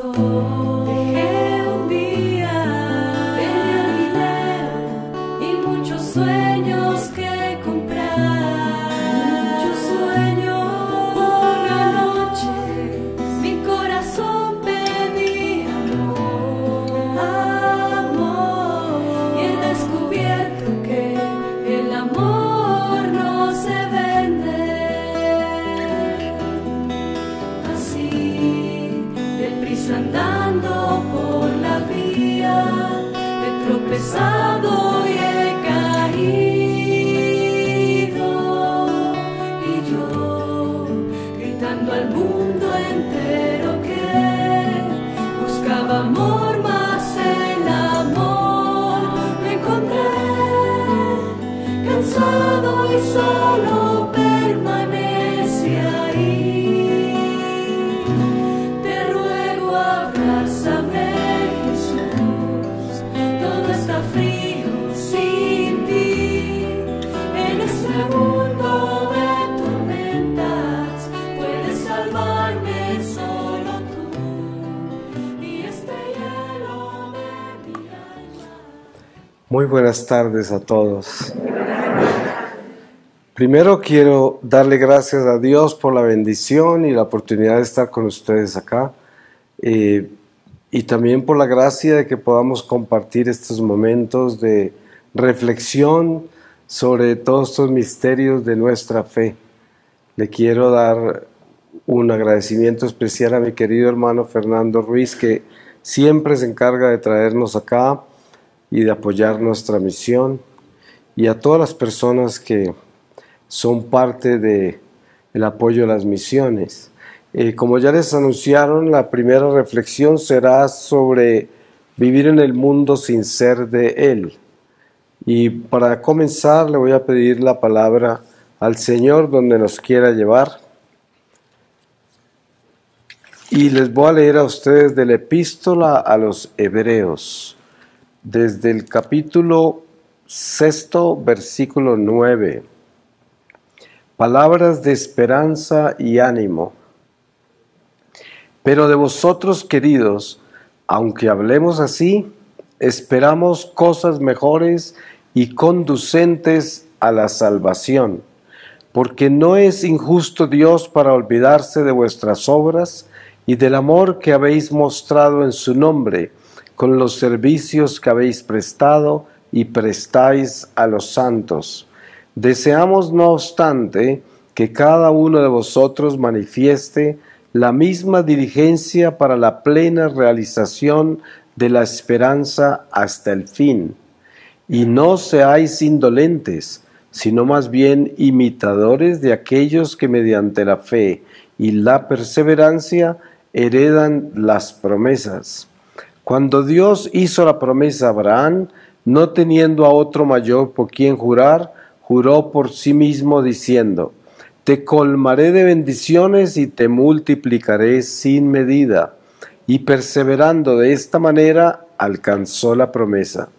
Dejé un día, tenía dinero y muchos sueños que comprar. Muchos sueños. Una noche mi corazón pedía amor, y he descubierto que el amor no se vende. Así, deprisa andando por la vía, he tropezado y he caído, y yo, gritando al mundo entero que buscaba amor, más el amor me encontré, cansado y solo permanece ahí. Te ruego, abrázame, Jesús, todo está frío sin ti. En este mundo de tormentas puedes salvarme solo tú, y este hielo de mi alma. Muy buenas tardes a todos. Primero quiero darle gracias a Dios por la bendición y la oportunidad de estar con ustedes acá, y también por la gracia de que podamos compartir estos momentos de reflexión sobre todos estos misterios de nuestra fe. Le quiero dar un agradecimiento especial a mi querido hermano Fernando Ruiz, que siempre se encarga de traernos acá y de apoyar nuestra misión, y a todas las personas que son parte del apoyo a las misiones. Como ya les anunciaron, la primera reflexión será sobre vivir en el mundo sin ser de él. Y para comenzar le voy a pedir la palabra al Señor donde nos quiera llevar. Y les voy a leer a ustedes de la epístola a los Hebreos, desde el capítulo 6, versículo 9. Palabras de esperanza y ánimo. Pero de vosotros, queridos, aunque hablemos así, esperamos cosas mejores y conducentes a la salvación, porque no es injusto Dios para olvidarse de vuestras obras y del amor que habéis mostrado en su nombre, con los servicios que habéis prestado y prestáis a los santos. Deseamos, no obstante, que cada uno de vosotros manifieste la misma diligencia para la plena realización de la esperanza hasta el fin. Y no seáis indolentes, sino más bien imitadores de aquellos que mediante la fe y la perseverancia heredan las promesas. Cuando Dios hizo la promesa a Abraham, no teniendo a otro mayor por quien jurar, juró por sí mismo diciendo: te colmaré de bendiciones y te multiplicaré sin medida. Y perseverando de esta manera, alcanzó la promesa.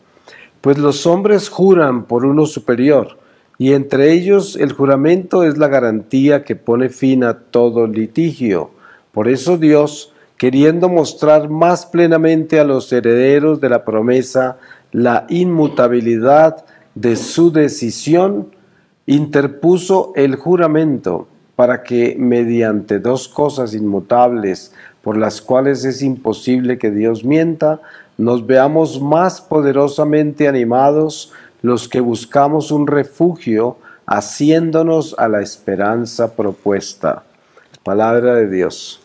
Pues los hombres juran por uno superior, y entre ellos el juramento es la garantía que pone fin a todo litigio. Por eso Dios, queriendo mostrar más plenamente a los herederos de la promesa la inmutabilidad de su decisión, interpuso el juramento para que, mediante dos cosas inmutables por las cuales es imposible que Dios mienta, nos veamos más poderosamente animados los que buscamos un refugio, haciéndonos a la esperanza propuesta. Palabra de Dios.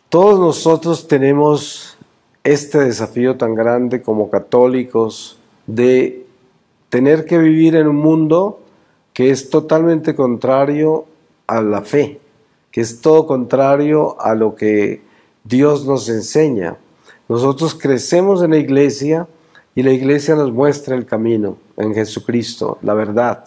Todos nosotros tenemos este desafío tan grande como católicos de tener que vivir en un mundo que es totalmente contrario a la fe, que es todo contrario a lo que Dios nos enseña. Nosotros crecemos en la iglesia y la iglesia nos muestra el camino en Jesucristo, la verdad.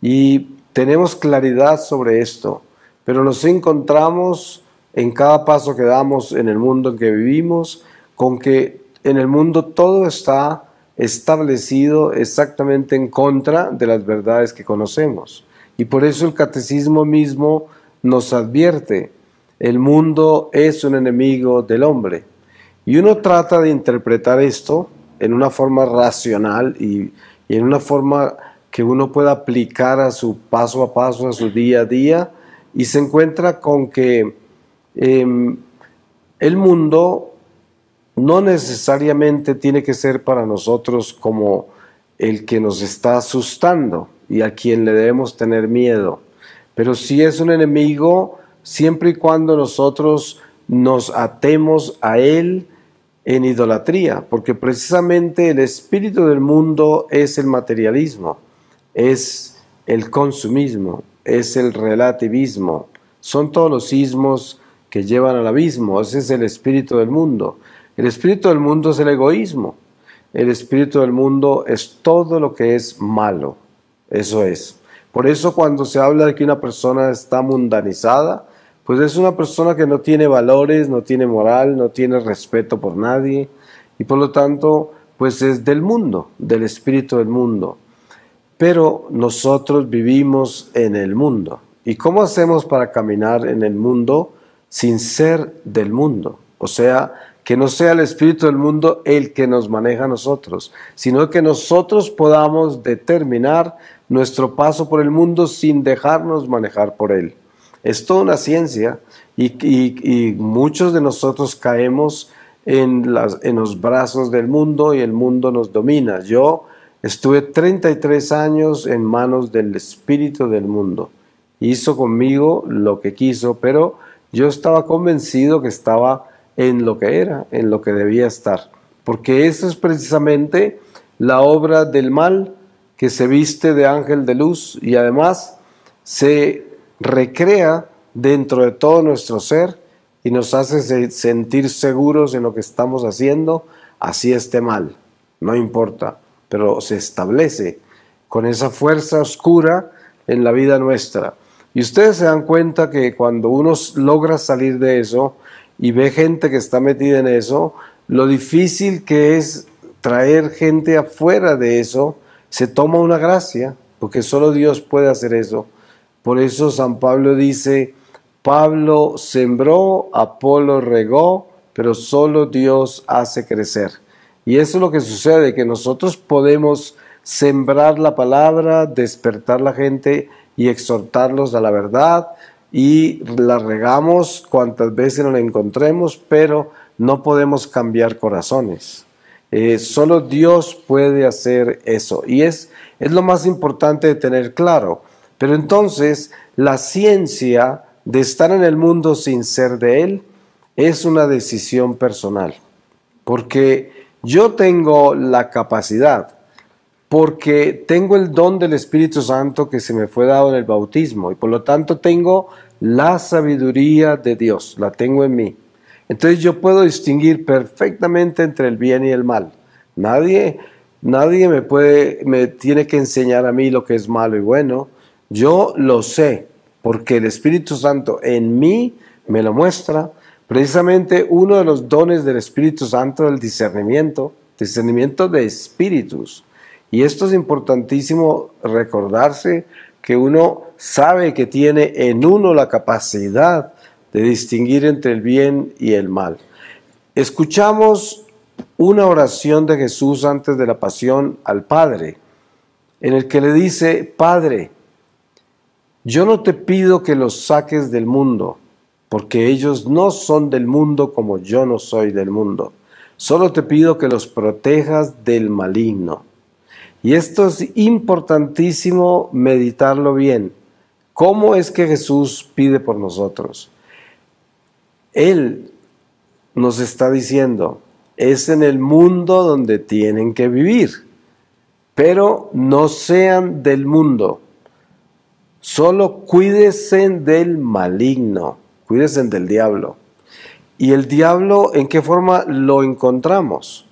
Y tenemos claridad sobre esto, pero nos encontramos en cada paso que damos en el mundo en que vivimos, con que en el mundo todo está establecido exactamente en contra de las verdades que conocemos. Y por eso el catecismo mismo nos advierte: el mundo es un enemigo del hombre. Y uno trata de interpretar esto en una forma racional y en una forma que uno pueda aplicar a su paso a paso, a su día a día, y se encuentra con que el mundo no necesariamente tiene que ser para nosotros como el que nos está asustando y a quien le debemos tener miedo, pero sí es un enemigo siempre y cuando nosotros nos atemos a él en idolatría, porque precisamente el espíritu del mundo es el materialismo, es el consumismo, es el relativismo, son todos los ismos que llevan al abismo. Ese es el espíritu del mundo. El espíritu del mundo es el egoísmo, el espíritu del mundo es todo lo que es malo, eso es. Por eso cuando se habla de que una persona está mundanizada, pues es una persona que no tiene valores, no tiene moral, no tiene respeto por nadie, y por lo tanto, pues es del mundo, del espíritu del mundo. Pero nosotros vivimos en el mundo. ¿Y cómo hacemos para caminar en el mundo sin ser del mundo? O sea, que no sea el espíritu del mundo el que nos maneja a nosotros, sino que nosotros podamos determinar nuestro paso por el mundo sin dejarnos manejar por él. Es toda una ciencia y muchos de nosotros caemos en los brazos del mundo y el mundo nos domina. Yo estuve 33 años en manos del espíritu del mundo. Hizo conmigo lo que quiso, pero yo estaba convencido que estaba en lo que era, en lo que debía estar. Porque eso es precisamente la obra del mal que se viste de ángel de luz y además se recrea dentro de todo nuestro ser y nos hace sentir seguros en lo que estamos haciendo, así esté mal, no importa, pero se establece con esa fuerza oscura en la vida nuestra. Y ustedes se dan cuenta que cuando uno logra salir de eso y ve gente que está metida en eso, lo difícil que es traer gente afuera de eso, se toma una gracia, porque solo Dios puede hacer eso. Por eso San Pablo dice, Pablo sembró, Apolo regó, pero solo Dios hace crecer. Y eso es lo que sucede, que nosotros podemos sembrar la palabra, despertar la gente y exhortarlos a la verdad, y la regamos cuantas veces nos la encontremos, pero no podemos cambiar corazones. Solo Dios puede hacer eso, y es lo más importante de tener claro. Pero entonces, la ciencia de estar en el mundo sin ser de él es una decisión personal, porque yo tengo la capacidad, porque tengo el don del Espíritu Santo que se me fue dado en el bautismo, y por lo tanto tengo la sabiduría de Dios, la tengo en mí. Entonces yo puedo distinguir perfectamente entre el bien y el mal. Nadie me tiene que enseñar a mí lo que es malo y bueno. Yo lo sé, porque el Espíritu Santo en mí me lo muestra. Precisamente uno de los dones del Espíritu Santo es el discernimiento de espíritus. Y esto es importantísimo recordarse, que uno sabe que tiene en uno la capacidad de distinguir entre el bien y el mal. Escuchamos una oración de Jesús antes de la pasión al Padre, en el que le dice, Padre, yo no te pido que los saques del mundo, porque ellos no son del mundo como yo no soy del mundo. Solo te pido que los protejas del maligno. Y esto es importantísimo meditarlo bien. ¿Cómo es que Jesús pide por nosotros? Él nos está diciendo, es en el mundo donde tienen que vivir, pero no sean del mundo. Solo cuídense del maligno, cuídense del diablo. ¿Y el diablo en qué forma lo encontramos?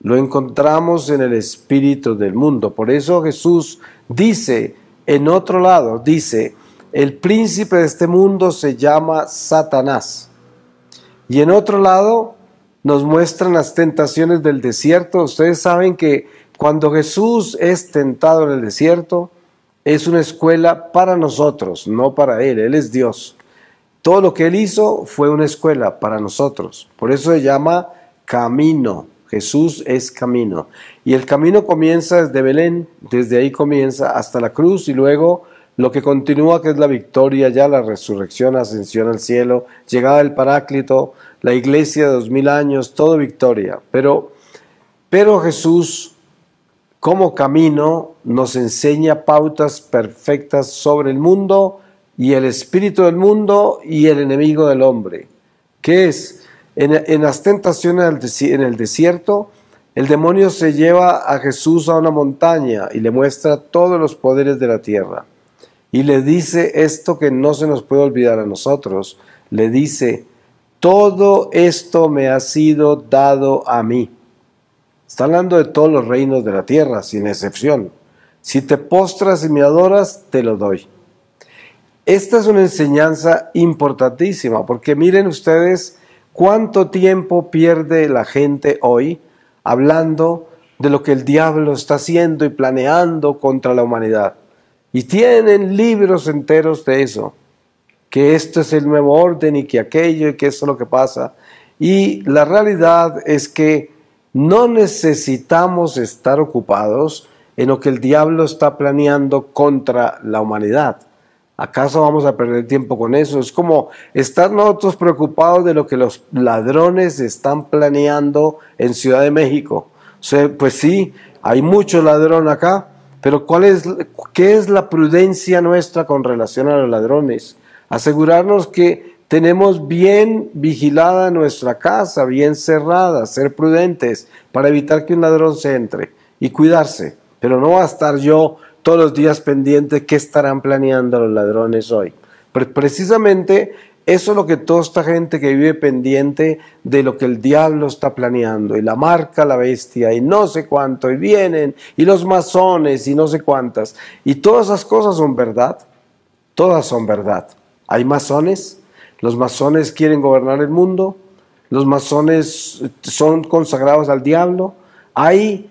Lo encontramos en el espíritu del mundo. Por eso Jesús dice, en otro lado, dice, el príncipe de este mundo se llama Satanás. Y en otro lado nos muestran las tentaciones del desierto. Ustedes saben que cuando Jesús es tentado en el desierto, es una escuela para nosotros, no para Él. Él es Dios. Todo lo que Él hizo fue una escuela para nosotros. Por eso se llama camino. Jesús es camino. Y el camino comienza desde Belén, desde ahí comienza hasta la cruz y luego lo que continúa, que es la victoria, ya la resurrección, ascensión al cielo, llegada del Paráclito, la iglesia de 2000 años, todo victoria. Pero Jesús, como camino, nos enseña pautas perfectas sobre el mundo y el espíritu del mundo y el enemigo del hombre. ¿Qué es? En las tentaciones en el desierto, el demonio se lleva a Jesús a una montaña y le muestra todos los poderes de la tierra. Y le dice esto que no se nos puede olvidar a nosotros. Le dice, todo esto me ha sido dado a mí. Está hablando de todos los reinos de la tierra, sin excepción. Si te postras y me adoras, te lo doy. Esta es una enseñanza importantísima, porque miren ustedes cuánto tiempo pierde la gente hoy hablando de lo que el diablo está haciendo y planeando contra la humanidad. Y tienen libros enteros de eso, que esto es el nuevo orden y que aquello y que esto es lo que pasa. Y la realidad es que no necesitamos estar ocupados en lo que el diablo está planeando contra la humanidad. ¿Acaso vamos a perder tiempo con eso? Es como estar nosotros preocupados de lo que los ladrones están planeando en Ciudad de México. O sea, pues sí, hay mucho ladrón acá, pero ¿qué es la prudencia nuestra con relación a los ladrones? Asegurarnos que tenemos bien vigilada nuestra casa, bien cerrada, ser prudentes para evitar que un ladrón se entre y cuidarse. Pero no va a estar yo todos los días pendiente qué estarán planeando los ladrones hoy. Pero precisamente eso es lo que toda esta gente que vive pendiente de lo que el diablo está planeando, y la marca la bestia, y no sé cuánto, y vienen, y los masones, y no sé cuántas, y todas esas cosas son verdad, todas son verdad. Hay masones, los masones quieren gobernar el mundo, los masones son consagrados al diablo, hay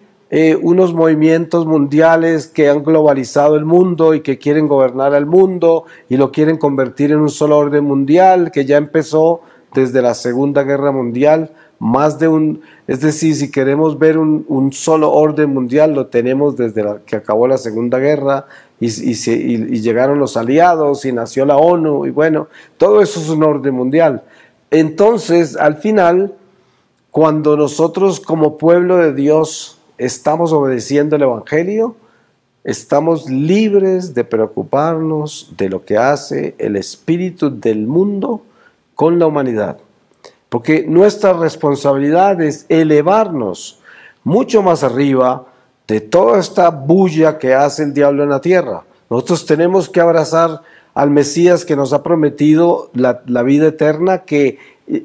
unos movimientos mundiales que han globalizado el mundo y que quieren gobernar al mundo y lo quieren convertir en un solo orden mundial que ya empezó desde la Segunda Guerra Mundial, es decir, si queremos ver un solo orden mundial lo tenemos desde que acabó la Segunda Guerra y llegaron los aliados y nació la ONU y bueno, todo eso es un orden mundial. Entonces, al final, cuando nosotros como pueblo de Dios estamos obedeciendo el Evangelio, estamos libres de preocuparnos de lo que hace el espíritu del mundo con la humanidad. Porque nuestra responsabilidad es elevarnos mucho más arriba de toda esta bulla que hace el diablo en la tierra. Nosotros tenemos que abrazar al Mesías que nos ha prometido la vida eterna, que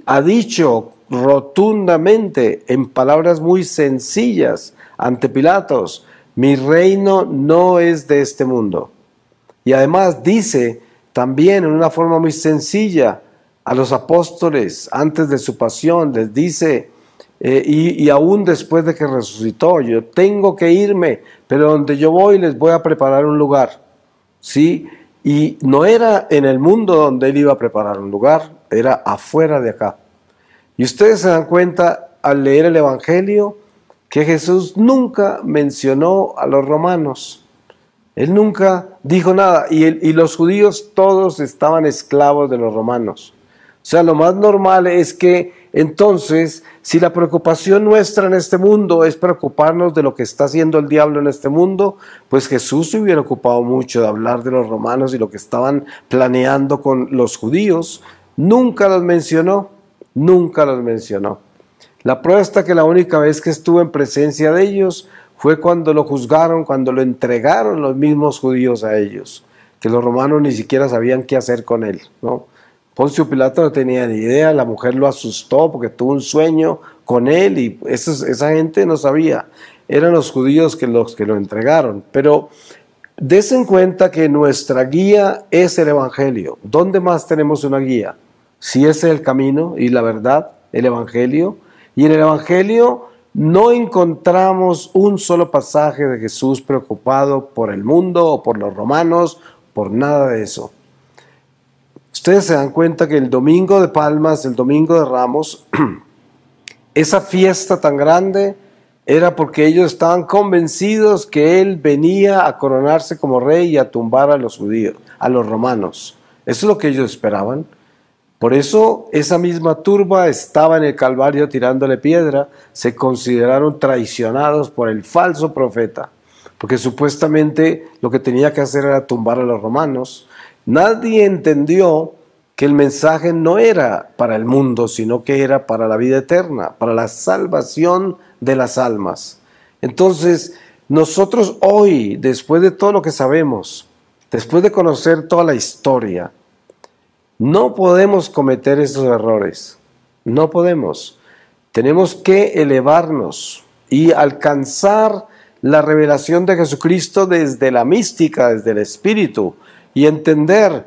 ha dicho rotundamente, en palabras muy sencillas, ante Pilatos, mi reino no es de este mundo. Y además dice también en una forma muy sencilla a los apóstoles antes de su pasión, les dice, y aún después de que resucitó, yo tengo que irme, pero donde yo voy les voy a preparar un lugar. ¿Sí? Y no era en el mundo donde él iba a preparar un lugar, era afuera de acá. Y ustedes se dan cuenta al leer el Evangelio que Jesús nunca mencionó a los romanos. Él nunca dijo nada. Y los judíos todos estaban esclavos de los romanos. O sea, lo más normal es que entonces, si la preocupación nuestra en este mundo es preocuparnos de lo que está haciendo el diablo en este mundo, pues Jesús se hubiera ocupado mucho de hablar de los romanos y lo que estaban planeando con los judíos. Nunca los mencionó, nunca los mencionó. La prueba está que la única vez que estuvo en presencia de ellos fue cuando lo juzgaron, cuando lo entregaron los mismos judíos a ellos, que los romanos ni siquiera sabían qué hacer con él, ¿no? Poncio Pilato no tenía ni idea, la mujer lo asustó porque tuvo un sueño con él y esa gente no sabía, eran los judíos los que lo entregaron. Pero des en cuenta que nuestra guía es el Evangelio. ¿Dónde más tenemos una guía? Si es el camino y la verdad, el Evangelio. Y en el Evangelio no encontramos un solo pasaje de Jesús preocupado por el mundo o por los romanos, por nada de eso. Ustedes se dan cuenta que el domingo de Palmas, el domingo de Ramos, esa fiesta tan grande era porque ellos estaban convencidos que él venía a coronarse como rey y a tumbar a los judíos, a los romanos. Eso es lo que ellos esperaban. Por eso esa misma turba estaba en el Calvario tirándole piedra, se consideraron traicionados por el falso profeta, porque supuestamente lo que tenía que hacer era tumbar a los romanos. Nadie entendió que el mensaje no era para el mundo, sino que era para la vida eterna, para la salvación de las almas. Entonces, nosotros hoy, después de todo lo que sabemos, después de conocer toda la historia, no podemos cometer esos errores. No podemos. Tenemos que elevarnos y alcanzar la revelación de Jesucristo desde la mística, desde el Espíritu, y entender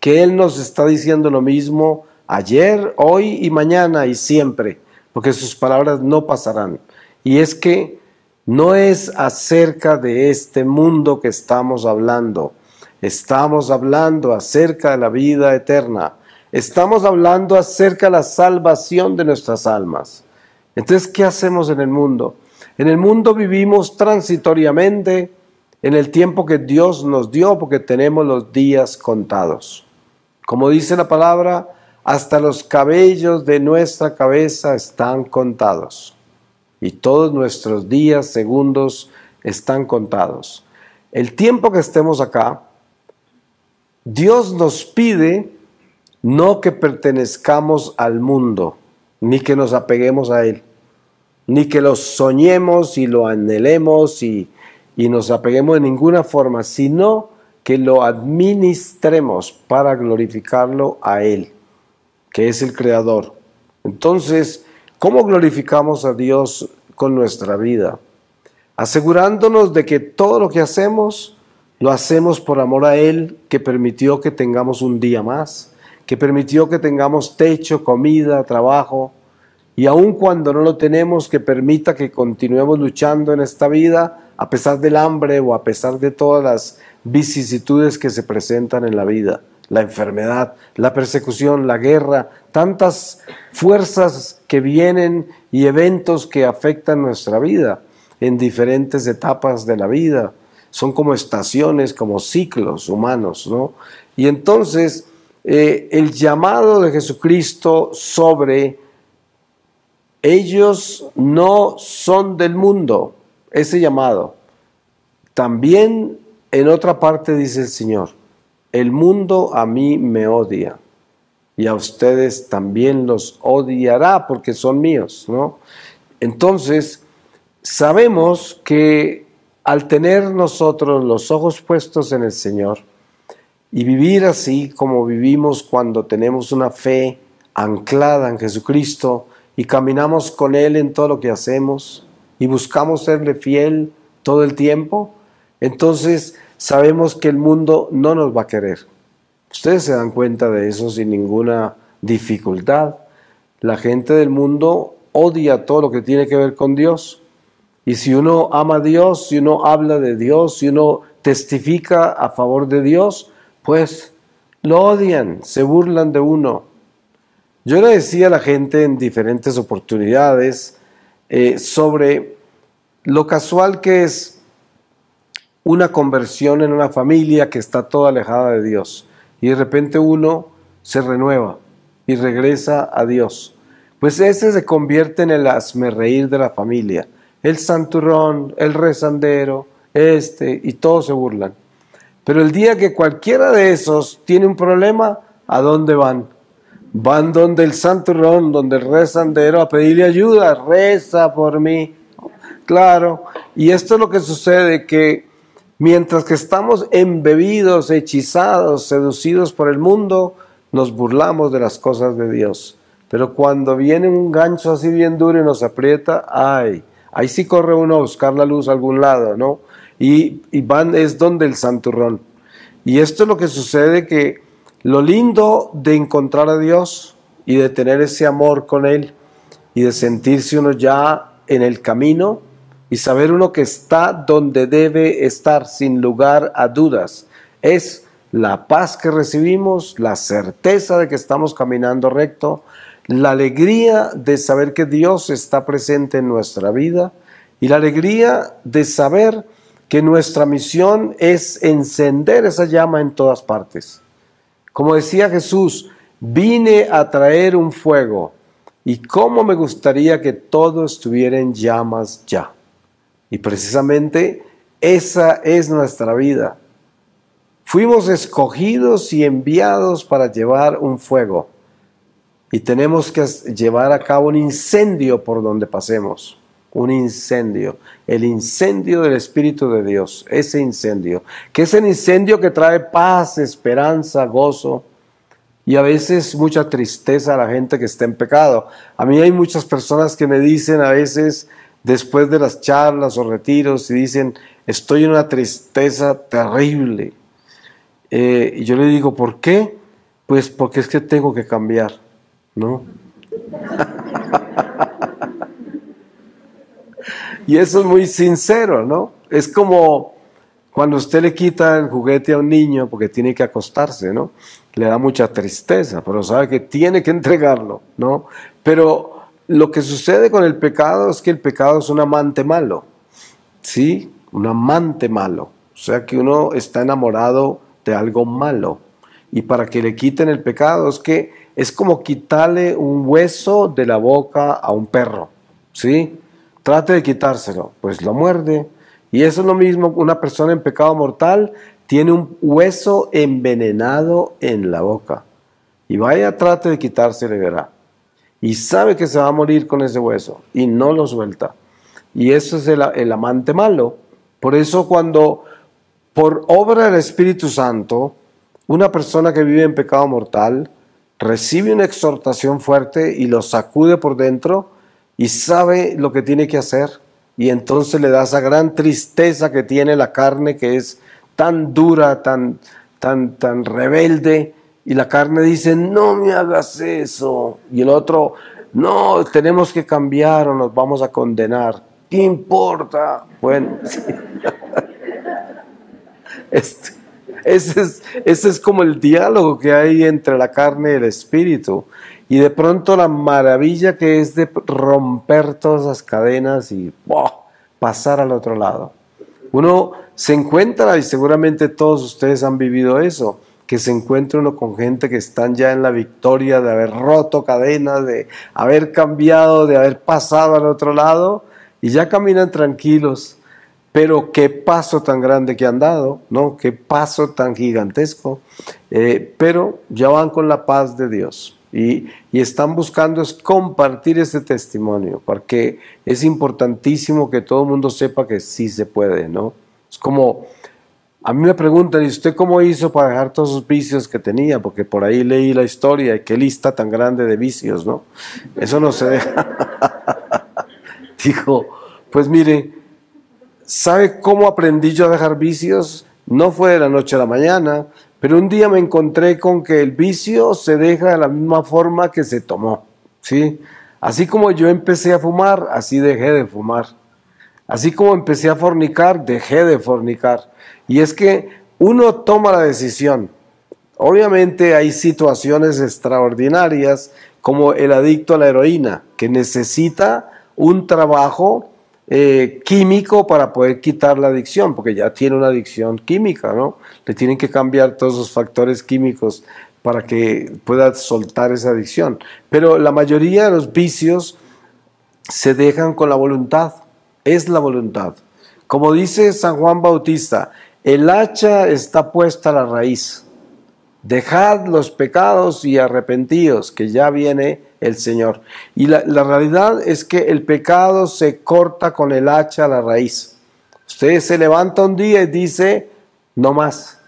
que Él nos está diciendo lo mismo ayer, hoy y mañana y siempre, porque sus palabras no pasarán. Y es que no es acerca de este mundo que estamos hablando. Estamos hablando acerca de la vida eterna. Estamos hablando acerca de la salvación de nuestras almas. Entonces, ¿qué hacemos en el mundo? En el mundo vivimos transitoriamente en el tiempo que Dios nos dio, porque tenemos los días contados. Como dice la palabra, hasta los cabellos de nuestra cabeza están contados. Y todos nuestros días, segundos, están contados. El tiempo que estemos acá, Dios nos pide no que pertenezcamos al mundo, ni que nos apeguemos a él, ni que lo soñemos y lo anhelemos y nos apeguemos de ninguna forma, sino que lo administremos para glorificarlo a él, que es el Creador. Entonces, ¿cómo glorificamos a Dios con nuestra vida? Asegurándonos de que todo lo que hacemos lo hacemos por amor a Él, que permitió que tengamos un día más, que permitió que tengamos techo, comida, trabajo, y aun cuando no lo tenemos, que permita que continuemos luchando en esta vida, a pesar del hambre o a pesar de todas las vicisitudes que se presentan en la vida, la enfermedad, la persecución, la guerra, tantas fuerzas que vienen y eventos que afectan nuestra vida en diferentes etapas de la vida. Son como estaciones, como ciclos humanos, ¿no? Y entonces, el llamado de Jesucristo sobre ellos no son del mundo, ese llamado. También en otra parte dice el Señor, el mundo a mí me odia y a ustedes también los odiará porque son míos, ¿no? Entonces, sabemos que al tener nosotros los ojos puestos en el Señor y vivir así como vivimos cuando tenemos una fe anclada en Jesucristo y caminamos con Él en todo lo que hacemos y buscamos serle fiel todo el tiempo, entonces sabemos que el mundo no nos va a querer. Ustedes se dan cuenta de eso sin ninguna dificultad. La gente del mundo odia todo lo que tiene que ver con Dios. Y si uno ama a Dios, si uno habla de Dios, si uno testifica a favor de Dios, pues lo odian, se burlan de uno. Yo le decía a la gente en diferentes oportunidades sobre lo casual que es una conversión en una familia que está toda alejada de Dios. Y de repente uno se renueva y regresa a Dios. Pues ese se convierte en el hazmerreír de la familia. El santurrón, el rezandero, y todos se burlan. Pero el día que cualquiera de esos tiene un problema, ¿a dónde van? Van donde el santurrón, donde el rezandero a pedirle ayuda, reza por mí. Claro, y esto es lo que sucede, que mientras que estamos embebidos, hechizados, seducidos por el mundo, nos burlamos de las cosas de Dios. Pero cuando viene un gancho así bien duro y nos aprieta, ¡ay! Ahí sí corre uno a buscar la luz a algún lado, ¿no? Y es donde el santurrón. Y esto es lo que sucede, que lo lindo de encontrar a Dios y de tener ese amor con Él y de sentirse uno ya en el camino y saber uno que está donde debe estar sin lugar a dudas, es la paz que recibimos, la certeza de que estamos caminando recto, la alegría de saber que Dios está presente en nuestra vida y la alegría de saber que nuestra misión es encender esa llama en todas partes. Como decía Jesús, vine a traer un fuego y cómo me gustaría que todo estuviera en llamas ya. Y precisamente esa es nuestra vida. Fuimos escogidos y enviados para llevar un fuego y tenemos que llevar a cabo un incendio por donde pasemos. Un incendio, el incendio del Espíritu de Dios, ese incendio, que es el incendio que trae paz, esperanza, gozo y a veces mucha tristeza a la gente que está en pecado. A mí hay muchas personas que me dicen a veces después de las charlas o retiros y dicen, estoy en una tristeza terrible. Y yo le digo, ¿por qué? Pues porque es que tengo que cambiar, ¿no? Y eso es muy sincero, ¿no? Es como cuando usted le quita el juguete a un niño porque tiene que acostarse, ¿no? Le da mucha tristeza, pero sabe que tiene que entregarlo, ¿no? Pero lo que sucede con el pecado es que el pecado es un amante malo, ¿sí? Un amante malo. O sea que uno está enamorado de algo malo. Y para que le quiten el pecado es como quitarle un hueso de la boca a un perro, ¿sí? Trate de quitárselo, pues lo muerde. Y eso es lo mismo, una persona en pecado mortal tiene un hueso envenenado en la boca. Y vaya, trate de quitárselo y verá. Y sabe que se va a morir con ese hueso y no lo suelta. Y eso es el amante malo. Por eso cuando por obra del Espíritu Santo, una persona que vive en pecado mortal recibe una exhortación fuerte y lo sacude por dentro y sabe lo que tiene que hacer, y entonces le da esa gran tristeza que tiene la carne, que es tan dura, tan rebelde, y la carne dice, no me hagas eso, y el otro, no, tenemos que cambiar o nos vamos a condenar. ¿Qué importa? Bueno, sí. Ese es como el diálogo que hay entre la carne y el espíritu. Y de pronto la maravilla que es de romper todas esas cadenas y pasar al otro lado. Uno se encuentra, y seguramente todos ustedes han vivido eso, que se encuentra uno con gente que están ya en la victoria de haber roto cadenas, de haber cambiado, de haber pasado al otro lado, y ya caminan tranquilos. Pero qué paso tan grande que han dado, ¿no? Qué paso tan gigantesco. Pero ya van con la paz de Dios. Y están buscando es compartir ese testimonio, porque es importantísimo que todo el mundo sepa que sí se puede, ¿no? Es como, a mí me preguntan, ¿y usted cómo hizo para dejar todos esos vicios que tenía? Porque por ahí leí la historia, y qué lista tan grande de vicios, ¿no? Eso no se deja. Dijo, pues mire, ¿sabe cómo aprendí yo a dejar vicios? No fue de la noche a la mañana, pero un día me encontré con que el vicio se deja de la misma forma que se tomó, ¿sí? Así como yo empecé a fumar, así dejé de fumar. Así como empecé a fornicar, dejé de fornicar. Y es que uno toma la decisión. Obviamente hay situaciones extraordinarias, como el adicto a la heroína, que necesita un trabajo químico para poder quitar la adicción, porque ya tiene una adicción química, ¿no? Le tienen que cambiar todos esos factores químicos para que pueda soltar esa adicción. Pero la mayoría de los vicios se dejan con la voluntad, es la voluntad. Como dice San Juan Bautista, el hacha está puesta a la raíz. Dejad los pecados y arrepentíos, que ya viene el Señor. Y la realidad es que el pecado se corta con el hacha a la raíz. Usted se levanta un día y dice, no más,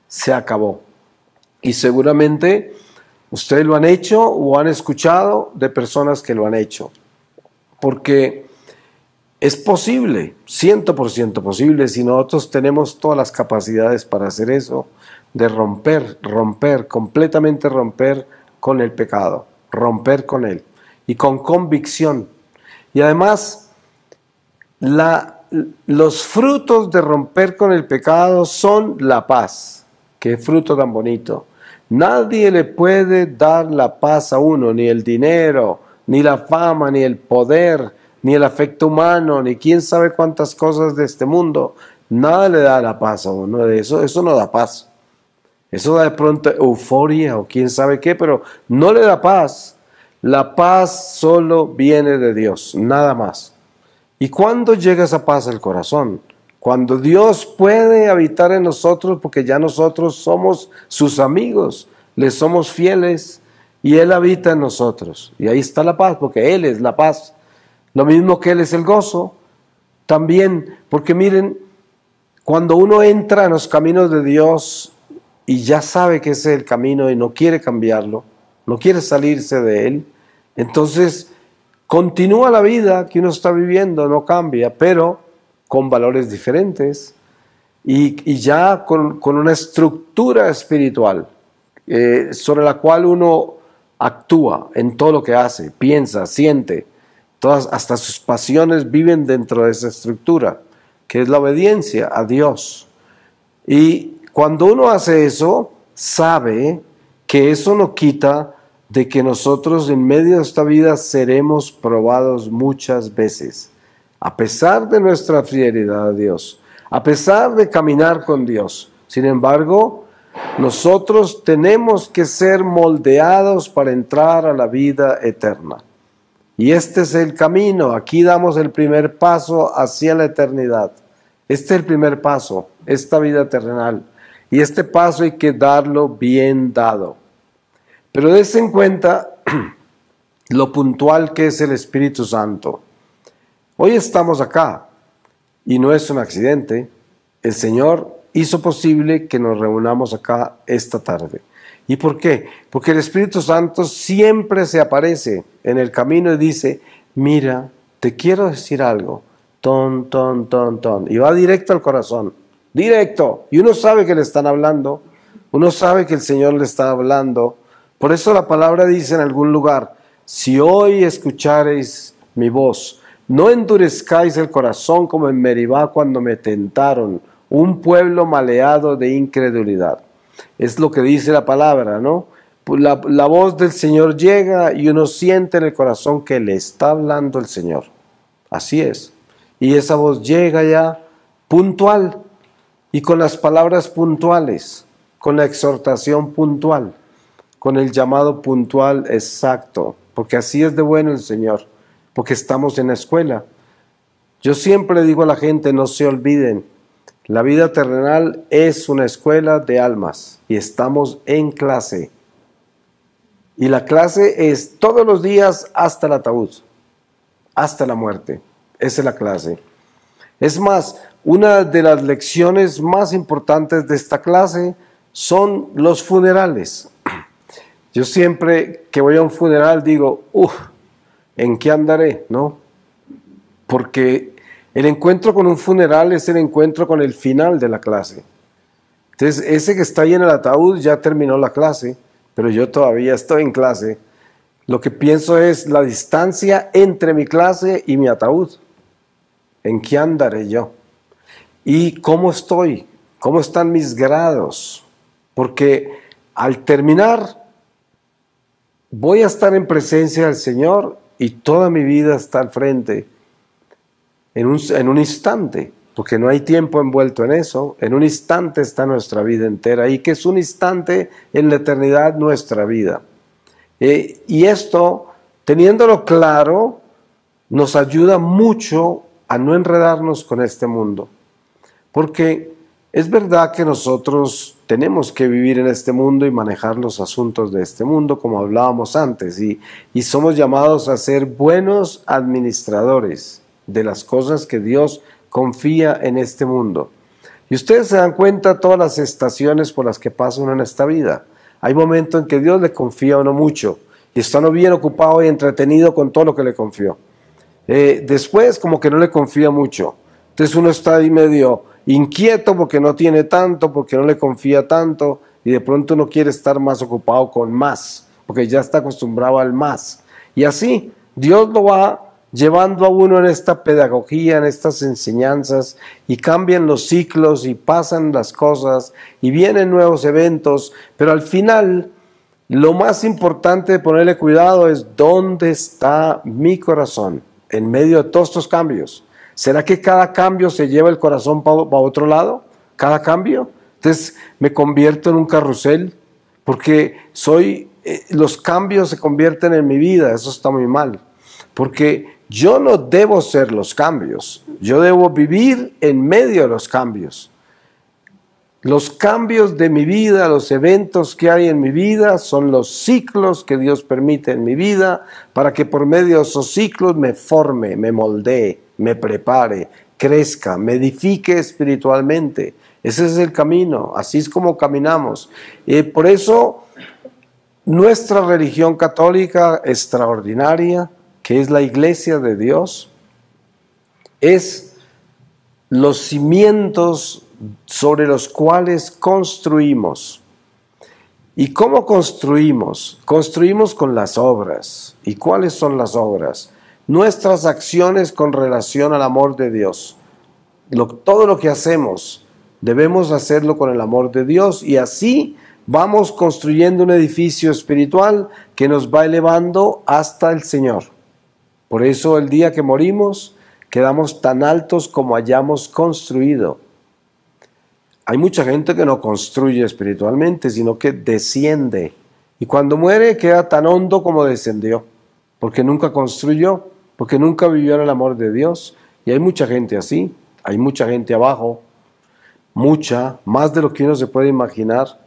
se acabó. Y seguramente ustedes lo han hecho o han escuchado de personas que lo han hecho. Porque es posible, 100% posible, si nosotros tenemos todas las capacidades para hacer eso, de romper, completamente romper con el pecado, romper con él, y con convicción. Y además, los frutos de romper con el pecado son la paz, Qué fruto tan bonito. Nadie le puede dar la paz a uno, ni el dinero, ni la fama, ni el poder, ni el afecto humano, ni quién sabe cuántas cosas de este mundo. Nada le da la paz a uno. Eso no da paz. Eso da de pronto euforia o quién sabe qué, pero no le da paz. La paz solo viene de Dios, nada más. ¿Y cuándo llega esa paz al corazón? Cuando Dios puede habitar en nosotros, porque ya nosotros somos sus amigos, le somos fieles y Él habita en nosotros. Y ahí está la paz, porque Él es la paz. Lo mismo que Él es el gozo. También, porque miren, cuando uno entra en los caminos de Dios y ya sabe que ese es el camino y no quiere cambiarlo, no quiere salirse de Él, entonces continúa la vida que uno está viviendo, no cambia, pero con valores diferentes y ya con una estructura espiritual sobre la cual uno actúa en todo lo que hace, piensa, siente, hasta sus pasiones viven dentro de esa estructura, que es la obediencia a Dios. Y cuando uno hace eso, sabe que eso no quita de que nosotros en medio de esta vida seremos probados muchas veces. A pesar de nuestra fidelidad a Dios, a pesar de caminar con Dios. Sin embargo, nosotros tenemos que ser moldeados para entrar a la vida eterna. Y este es el camino. Aquí damos el primer paso hacia la eternidad. Este es el primer paso, esta vida terrenal. Y este paso hay que darlo bien dado. Pero dense en cuenta lo puntual que es el Espíritu Santo. Hoy estamos acá y no es un accidente. El Señor hizo posible que nos reunamos acá esta tarde. ¿Y por qué? Porque el Espíritu Santo siempre se aparece en el camino y dice, mira, te quiero decir algo. Ton, ton, ton, ton. Y va directo al corazón. Directo. Y uno sabe que le están hablando. Uno sabe que el Señor le está hablando. Por eso la palabra dice en algún lugar, si hoy escuchareis mi voz, no endurezcáis el corazón como en Meribá cuando me tentaron, un pueblo maleado de incredulidad. Es lo que dice la palabra, ¿no? La voz del Señor llega y uno siente en el corazón que le está hablando el Señor. Así es. Y esa voz llega ya puntual y con las palabras puntuales, con la exhortación puntual, con el llamado puntual exacto, porque así es de bueno el Señor, porque estamos en la escuela. Yo siempre digo a la gente, no se olviden, la vida terrenal es una escuela de almas y estamos en clase. Y la clase es todos los días hasta el ataúd, hasta la muerte. Esa es la clase. Es más, una de las lecciones más importantes de esta clase son los funerales. Yo siempre que voy a un funeral digo, ¿en qué andaré? ¿No? Porque el encuentro con un funeral es el encuentro con el final de la clase. Entonces, ese que está ahí en el ataúd ya terminó la clase, pero yo todavía estoy en clase. Lo que pienso es la distancia entre mi clase y mi ataúd. ¿En qué andaré yo? ¿Y cómo estoy? ¿Cómo están mis grados? Porque al terminar, voy a estar en presencia del Señor y toda mi vida está al frente. En un instante, porque no hay tiempo envuelto en eso, en un instante está nuestra vida entera, y que es un instante en la eternidad nuestra vida. Y esto, teniéndolo claro, nos ayuda mucho a no enredarnos con este mundo, porque es verdad que nosotros tenemos que vivir en este mundo y manejar los asuntos de este mundo, como hablábamos antes, y somos llamados a ser buenos administradores de las cosas que Dios confía en este mundo. Y ustedes se dan cuenta todas las estaciones por las que pasa uno en esta vida. Hay momentos en que Dios le confía a uno mucho y está uno bien ocupado y entretenido con todo lo que le confió. Después como que no le confía mucho. Entonces uno está ahí medio inquieto porque no tiene tanto, porque no le confía tanto, y de pronto uno quiere estar más ocupado con más, porque ya está acostumbrado al más. Y así Dios lo va llevando a uno en esta pedagogía, en estas enseñanzas, y cambian los ciclos y pasan las cosas y vienen nuevos eventos, pero al final lo más importante de ponerle cuidado es dónde está mi corazón en medio de todos estos cambios. ¿Será que cada cambio se lleva el corazón para otro lado? ¿Cada cambio? Entonces me convierto en un carrusel porque los cambios se convierten en mi vida. Eso está muy mal, porque yo no debo ser los cambios, yo debo vivir en medio de los cambios. Los cambios de mi vida, los eventos que hay en mi vida, son los ciclos que Dios permite en mi vida para que por medio de esos ciclos me forme, me moldee, me prepare, crezca, me edifique espiritualmente. Ese es el camino, así es como caminamos. Por eso nuestra religión católica extraordinaria, que es la Iglesia de Dios, es los cimientos sobre los cuales construimos. ¿Y cómo construimos? Construimos con las obras. ¿Y cuáles son las obras? Nuestras acciones con relación al amor de Dios. Todo lo que hacemos, debemos hacerlo con el amor de Dios, y así vamos construyendo un edificio espiritual que nos va elevando hasta el Señor. Por eso el día que morimos, quedamos tan altos como hayamos construido. Hay mucha gente que no construye espiritualmente, sino que desciende. Y cuando muere queda tan hondo como descendió, porque nunca construyó, porque nunca vivió en el amor de Dios. Y hay mucha gente así, hay mucha gente abajo, mucha, más de lo que uno se puede imaginar.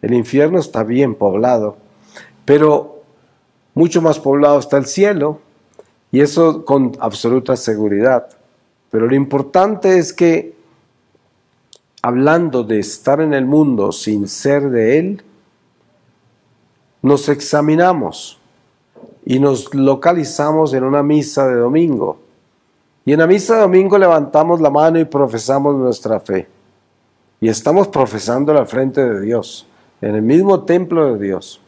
El infierno está bien poblado, pero mucho más poblado está el cielo, y eso con absoluta seguridad. Pero lo importante es que, hablando de estar en el mundo sin ser de él, nos examinamos y nos localizamos en una misa de domingo. Y en la misa de domingo levantamos la mano y profesamos nuestra fe. Y estamos profesándola al frente de Dios, en el mismo templo de Dios.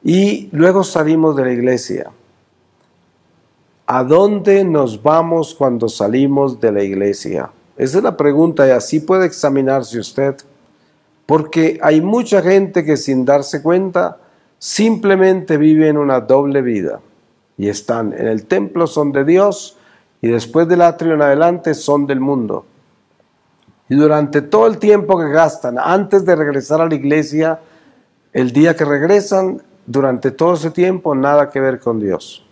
Y luego salimos de la iglesia. ¿A dónde nos vamos cuando salimos de la iglesia? Esa es la pregunta, y así puede examinarse usted. Porque hay mucha gente que sin darse cuenta simplemente vive en una doble vida. Y están en el templo, son de Dios, y después del atrio en adelante son del mundo. Y durante todo el tiempo que gastan antes de regresar a la iglesia, el día que regresan, durante todo ese tiempo, nada que ver con Dios.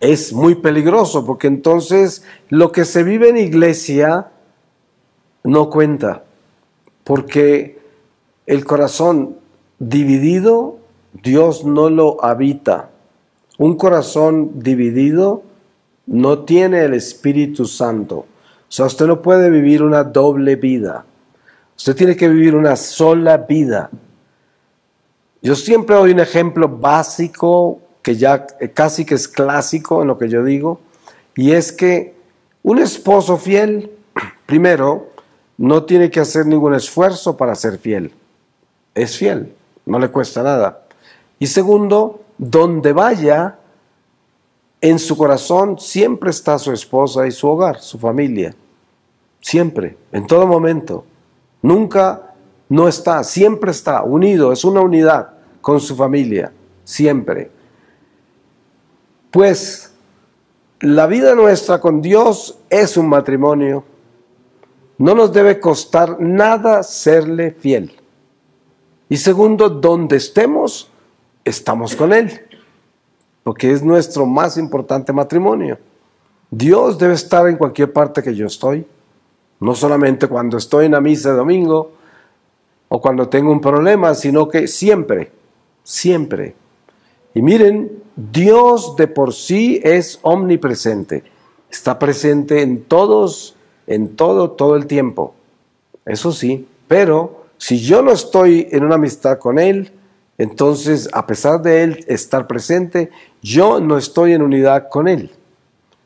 Es muy peligroso, porque entonces lo que se vive en iglesia no cuenta, porque el corazón dividido, Dios no lo habita. Un corazón dividido no tiene el Espíritu Santo. O sea, usted no puede vivir una doble vida. Usted tiene que vivir una sola vida. Yo siempre doy un ejemplo básico que ya casi que es clásico en lo que yo digo, y es que un esposo fiel, primero, no tiene que hacer ningún esfuerzo para ser fiel. Es fiel, no le cuesta nada. Y segundo, donde vaya, en su corazón siempre está su esposa y su hogar, su familia. Siempre, en todo momento. Nunca no está, siempre está unido, es una unidad con su familia, siempre. Pues la vida nuestra con Dios es un matrimonio. No nos debe costar nada serle fiel. Y segundo, donde estemos, estamos con Él, porque es nuestro más importante matrimonio. Dios debe estar en cualquier parte que yo estoy, no solamente cuando estoy en la misa de domingo o cuando tengo un problema, sino que siempre, siempre. Y miren, Dios de por sí es omnipresente, está presente en todos, en todo el tiempo. Eso sí, pero si yo no estoy en una amistad con Él, entonces a pesar de Él estar presente, yo no estoy en unidad con Él.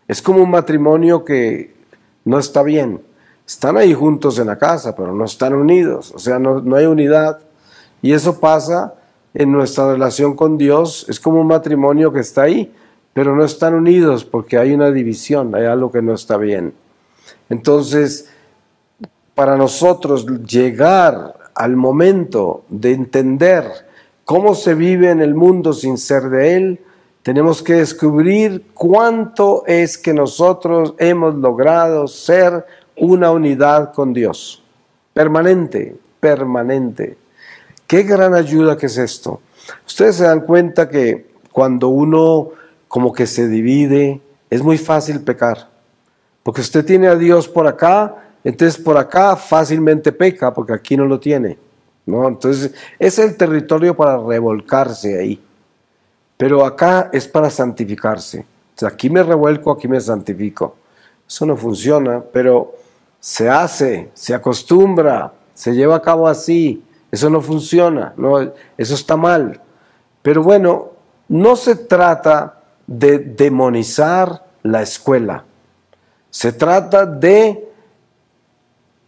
Es como un matrimonio que no está bien. Están ahí juntos en la casa, pero no están unidos, o sea, no hay unidad. Y eso pasa en nuestra relación con Dios. Es como un matrimonio que está ahí, pero no están unidos porque hay una división, hay algo que no está bien. Entonces, para nosotros llegar al momento de entender cómo se vive en el mundo sin ser de Él, tenemos que descubrir cuánto es que nosotros hemos logrado ser una unidad con Dios. Permanente, permanente. Qué gran ayuda que es esto. Ustedes se dan cuenta que cuando uno como que se divide, es muy fácil pecar. Porque usted tiene a Dios por acá, entonces por acá fácilmente peca, porque aquí no lo tiene, ¿no? Entonces es el territorio para revolcarse ahí. Pero acá es para santificarse. O sea, aquí me revuelco, aquí me santifico. Eso no funciona, pero se hace, se acostumbra, se lleva a cabo así. Eso no funciona, no, eso está mal. Pero bueno, no se trata de demonizar la escuela. Se trata de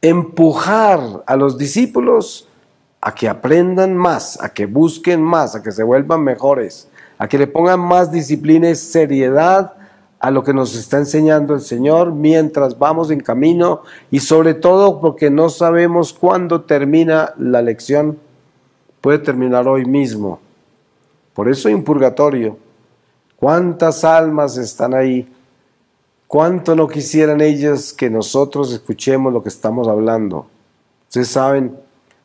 empujar a los discípulos a que aprendan más, a que busquen más, a que se vuelvan mejores, a que le pongan más disciplina y seriedad a lo que nos está enseñando el Señor mientras vamos en camino, y sobre todo porque no sabemos cuándo termina la lección. Puede terminar hoy mismo. Por eso hay un purgatorio. ¿Cuántas almas están ahí? ¿Cuánto no quisieran ellas que nosotros escuchemos lo que estamos hablando? Ustedes saben,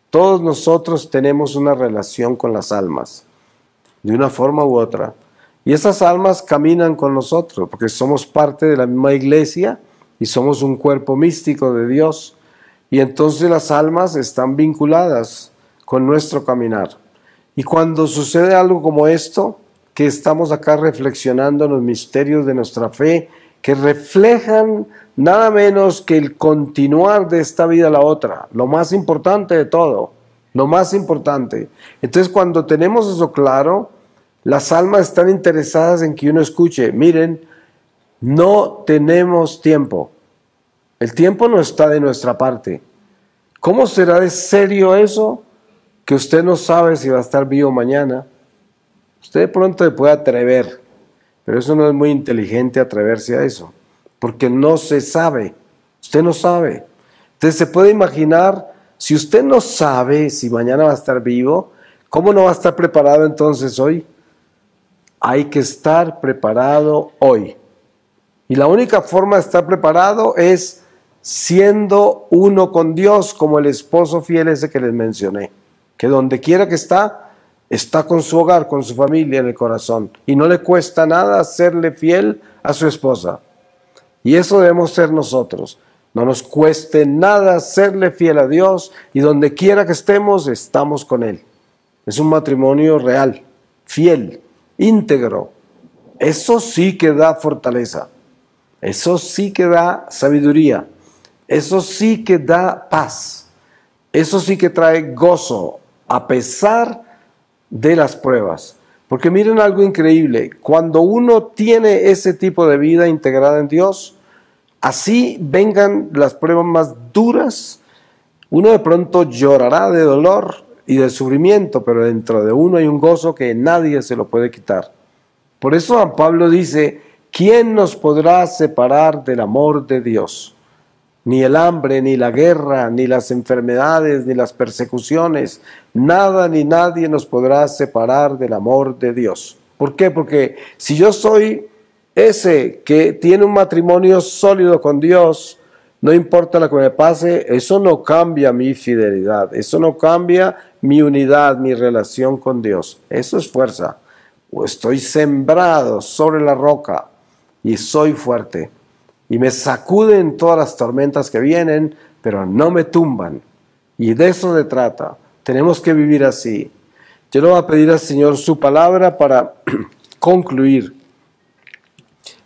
todos nosotros tenemos una relación con las almas, de una forma u otra. Y esas almas caminan con nosotros, porque somos parte de la misma iglesia y somos un cuerpo místico de Dios. Y entonces las almas están vinculadas con nuestro caminar. Y cuando sucede algo como esto, que estamos acá reflexionando en los misterios de nuestra fe, que reflejan nada menos que el continuar de esta vida a la otra, lo más importante de todo, lo más importante. Entonces, cuando tenemos eso claro, las almas están interesadas en que uno escuche, miren, no tenemos tiempo, el tiempo no está de nuestra parte. ¿Cómo será de serio eso? Que usted no sabe si va a estar vivo mañana. Usted de pronto se puede atrever, pero eso no es muy inteligente atreverse a eso, porque no se sabe, usted no sabe. Entonces se puede imaginar, si usted no sabe si mañana va a estar vivo, ¿cómo no va a estar preparado entonces hoy? Hay que estar preparado hoy. Y la única forma de estar preparado es siendo uno con Dios, como el esposo fiel ese que les mencioné, que donde quiera que está con su hogar, con su familia en el corazón, y no le cuesta nada serle fiel a su esposa. Y eso debemos ser nosotros. No nos cueste nada serle fiel a Dios, y donde quiera que estemos, estamos con Él. Es un matrimonio real, fiel, íntegro. Eso sí que da fortaleza, eso sí que da sabiduría, eso sí que da paz, eso sí que trae gozo a pesar de las pruebas. Porque miren algo increíble, cuando uno tiene ese tipo de vida integrada en Dios, así vengan las pruebas más duras, uno de pronto llorará de dolor y de sufrimiento, pero dentro de uno hay un gozo que nadie se lo puede quitar. Por eso San Pablo dice, ¿quién nos podrá separar del amor de Dios? Ni el hambre, ni la guerra, ni las enfermedades, ni las persecuciones, nada ni nadie nos podrá separar del amor de Dios. ¿Por qué? Porque si yo soy ese que tiene un matrimonio sólido con Dios, no importa lo que me pase, eso no cambia mi fidelidad, eso no cambia mi unidad, mi relación con Dios. Eso es fuerza. O estoy sembrado sobre la roca y soy fuerte. Y me sacuden todas las tormentas que vienen, pero no me tumban. Y de eso se trata. Tenemos que vivir así. Yo le voy a pedir al Señor su palabra para concluir.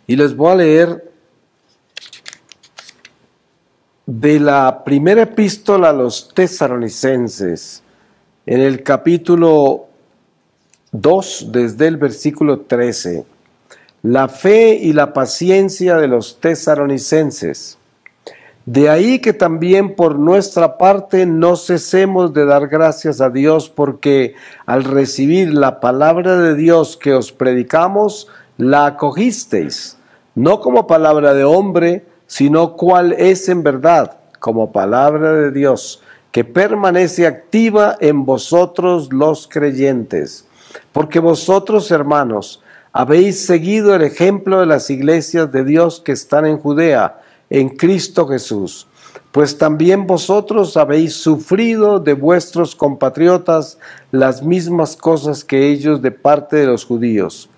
Y les voy a leer de la primera epístola a los Tesalonicenses, en el capítulo 2, desde el versículo 13. La fe y la paciencia de los tesalonicenses. De ahí que también por nuestra parte no cesemos de dar gracias a Dios, porque al recibir la palabra de Dios que os predicamos, la acogisteis, no como palabra de hombre, sino cual es en verdad, como palabra de Dios, que permanece activa en vosotros los creyentes. Porque vosotros, hermanos, habéis seguido el ejemplo de las iglesias de Dios que están en Judea, en Cristo Jesús. Pues también vosotros habéis sufrido de vuestros compatriotas las mismas cosas que ellos de parte de los judíos.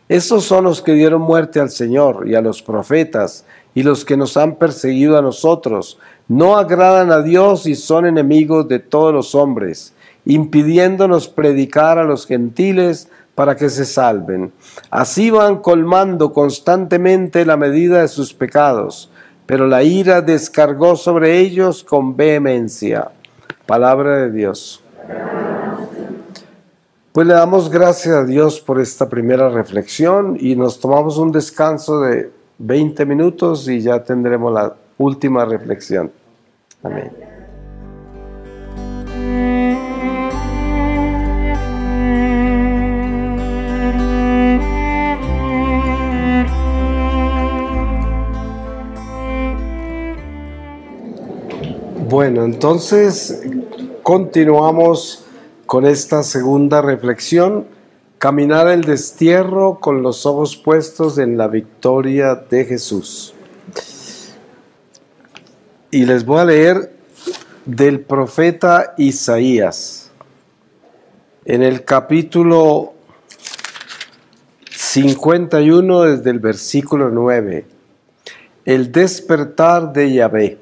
Estos son los que dieron muerte al Señor y a los profetas, y los que nos han perseguido a nosotros. No agradan a Dios y son enemigos de todos los hombres, impidiéndonos predicar a los gentiles para que se salven. Así van colmando constantemente la medida de sus pecados, pero la ira descargó sobre ellos con vehemencia. Palabra de Dios. Pues le damos gracias a Dios por esta primera reflexión y nos tomamos un descanso de 20 minutos y ya tendremos la última reflexión. Amén. Bueno, entonces continuamos con esta segunda reflexión, caminar el destierro con los ojos puestos en la victoria de Jesús. Y les voy a leer del profeta Isaías, en el capítulo 51 desde el versículo 9, el despertar de Yahvé.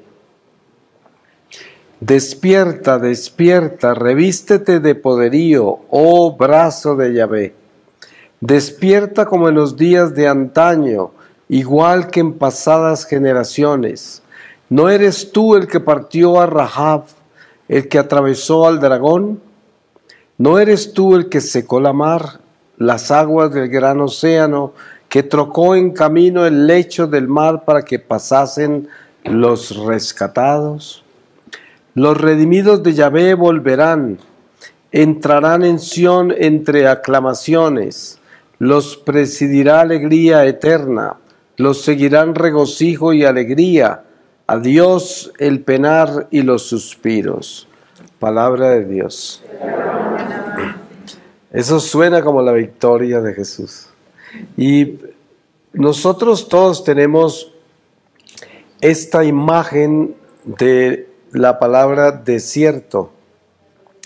Despierta, despierta, revístete de poderío, oh brazo de Yahvé. Despierta como en los días de antaño, igual que en pasadas generaciones. ¿No eres tú el que partió a Rahab, el que atravesó al dragón? ¿No eres tú el que secó la mar, las aguas del gran océano, que trocó en camino el lecho del mar para que pasasen los rescatados? Los redimidos de Yahvé volverán, entrarán en Sión entre aclamaciones, los presidirá alegría eterna, los seguirán regocijo y alegría, a Dios el penar y los suspiros. Palabra de Dios. Eso suena como la victoria de Jesús. Y nosotros todos tenemos esta imagen de la palabra desierto.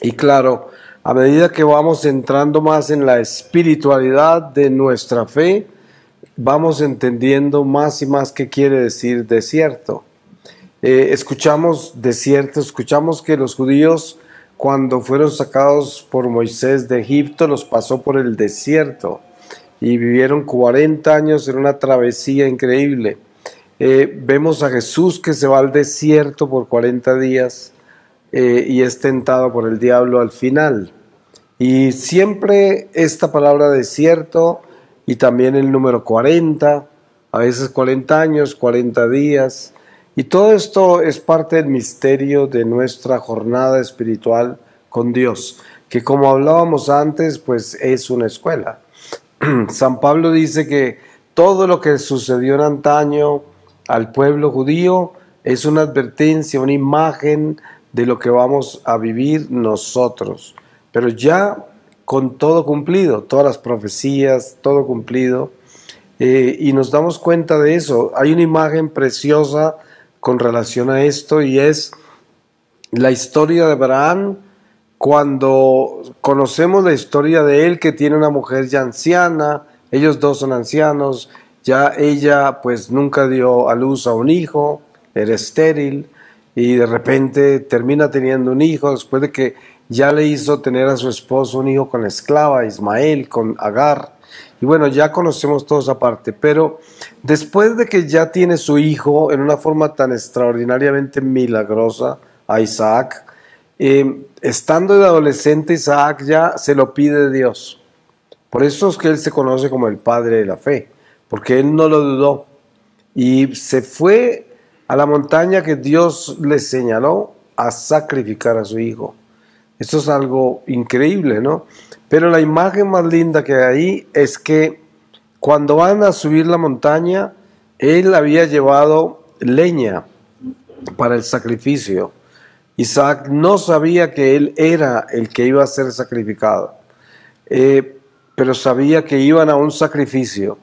Y claro, a medida que vamos entrando más en la espiritualidad de nuestra fe, vamos entendiendo más y más qué quiere decir desierto. Escuchamos desierto, escuchamos que los judíos cuando fueron sacados por Moisés de Egipto los pasó por el desierto y vivieron 40 años en una travesía increíble. Vemos a Jesús que se va al desierto por 40 días y es tentado por el diablo al final. Y siempre esta palabra desierto y también el número 40, a veces 40 años, 40 días. Y todo esto es parte del misterio de nuestra jornada espiritual con Dios, que como hablábamos antes, pues es una escuela. San Pablo dice que todo lo que sucedió en antaño al pueblo judío es una advertencia, una imagen de lo que vamos a vivir nosotros, pero ya con todo cumplido, todas las profecías, todo cumplido, y nos damos cuenta de eso. Hay una imagen preciosa con relación a esto y es la historia de Abraham. Cuando conocemos la historia de él, que tiene una mujer ya anciana, ellos dos son ancianos, ya ella pues nunca dio a luz a un hijo, era estéril y de repente termina teniendo un hijo después de que ya le hizo tener a su esposo un hijo con la esclava, Ismael, con Agar. Y bueno, ya conocemos toda esa parte, pero después de que ya tiene su hijo en una forma tan extraordinariamente milagrosa, a Isaac, estando de adolescente Isaac ya se lo pide Dios. Por eso es que él se conoce como el padre de la fe, porque él no lo dudó y se fue a la montaña que Dios le señaló a sacrificar a su hijo. Esto es algo increíble, ¿no? Pero la imagen más linda que hay ahí es que Cuando van a subir la montaña, él había llevado leña para el sacrificio. Isaac no sabía que él era el que iba a ser sacrificado, pero sabía que iban a un sacrificio.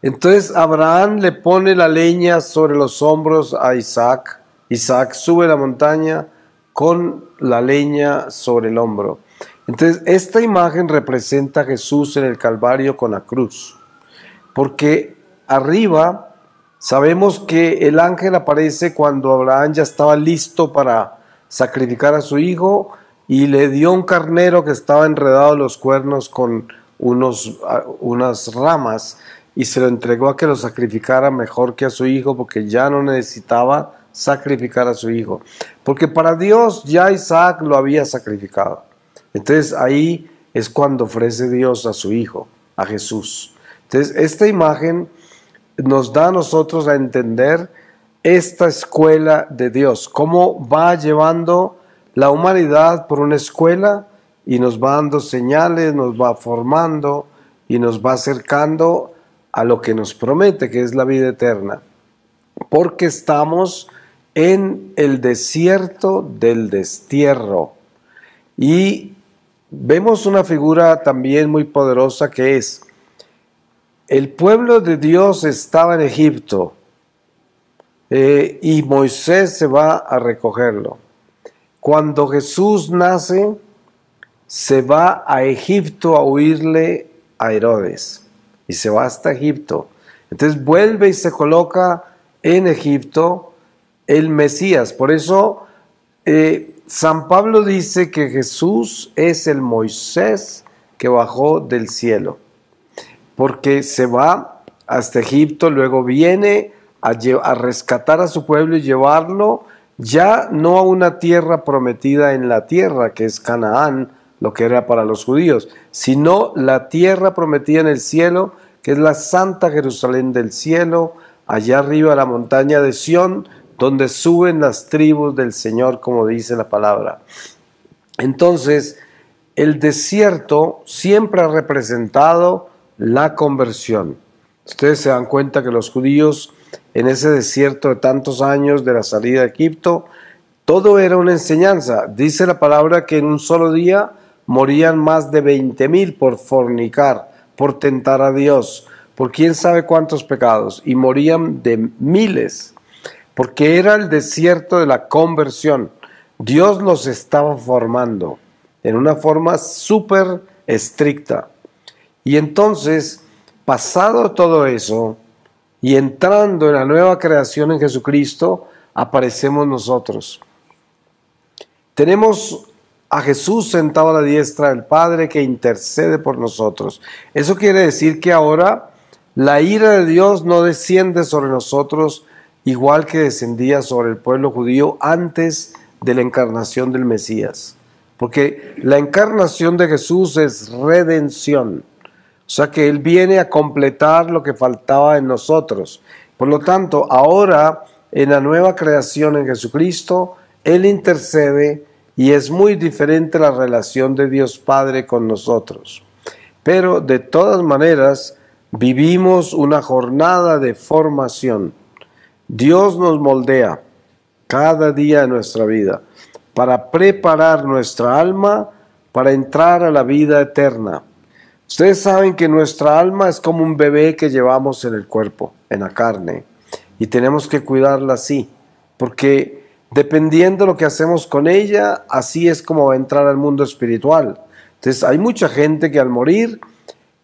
Entonces Abraham le pone la leña sobre los hombros a Isaac. Isaac sube la montaña con la leña sobre el hombro. Entonces esta imagen representa a Jesús en el Calvario con la cruz, porque arriba sabemos que el ángel aparece cuando Abraham ya estaba listo para sacrificar a su hijo y le dio un carnero que estaba enredado en los cuernos con unas ramas y se lo entregó a que lo sacrificara mejor que a su hijo, porque ya no necesitaba sacrificar a su hijo, porque para Dios ya Isaac lo había sacrificado. Entonces ahí es cuando ofrece Dios a su hijo, a Jesús. Entonces esta imagen nos da a nosotros a entender esta escuela de Dios, cómo va llevando la humanidad por una escuela y nos va dando señales, nos va formando y nos va acercando a lo que nos promete, que es la vida eterna, porque estamos en el desierto del destierro. Y vemos una figura también muy poderosa, que es el pueblo de Dios estaba en Egipto y Moisés se va a recogerlo. Cuando Jesús nace, se va a Egipto a huirle a Herodes y se va hasta Egipto. Entonces vuelve y se coloca en Egipto el Mesías. Por eso San Pablo dice que Jesús es el Moisés que bajó del cielo, porque se va hasta Egipto, luego viene a rescatar a su pueblo y llevarlo ya no a una tierra prometida en la tierra, que es Canaán, lo que era para los judíos, sino la tierra prometida en el cielo, que es la Santa Jerusalén del cielo, allá arriba la montaña de Sión, donde suben las tribus del Señor, como dice la palabra. Entonces, el desierto siempre ha representado la conversión. Ustedes se dan cuenta que los judíos en ese desierto de tantos años de la salida de Egipto, todo era una enseñanza. Dice la palabra que en un solo día morían más de 20,000 por fornicar, por tentar a Dios, por quién sabe cuántos pecados, y morían de miles, porque era el desierto de la conversión. Dios los estaba formando en una forma súper estricta. Y entonces, pasado todo eso, y entrando en la nueva creación en Jesucristo, aparecemos nosotros. Tenemos a Jesús sentado a la diestra del Padre que intercede por nosotros. Eso quiere decir que ahora la ira de Dios no desciende sobre nosotros igual que descendía sobre el pueblo judío antes de la encarnación del Mesías. Porque la encarnación de Jesús es redención. O sea que Él viene a completar lo que faltaba en nosotros. Por lo tanto, ahora en la nueva creación en Jesucristo, Él intercede y es muy diferente la relación de Dios Padre con nosotros. Pero de todas maneras, vivimos una jornada de formación. Dios nos moldea cada día de nuestra vida para preparar nuestra alma para entrar a la vida eterna. Ustedes saben que nuestra alma es como un bebé que llevamos en el cuerpo, en la carne, y tenemos que cuidarla así, porque dependiendo de lo que hacemos con ella, así es como va a entrar al mundo espiritual. Entonces hay mucha gente que al morir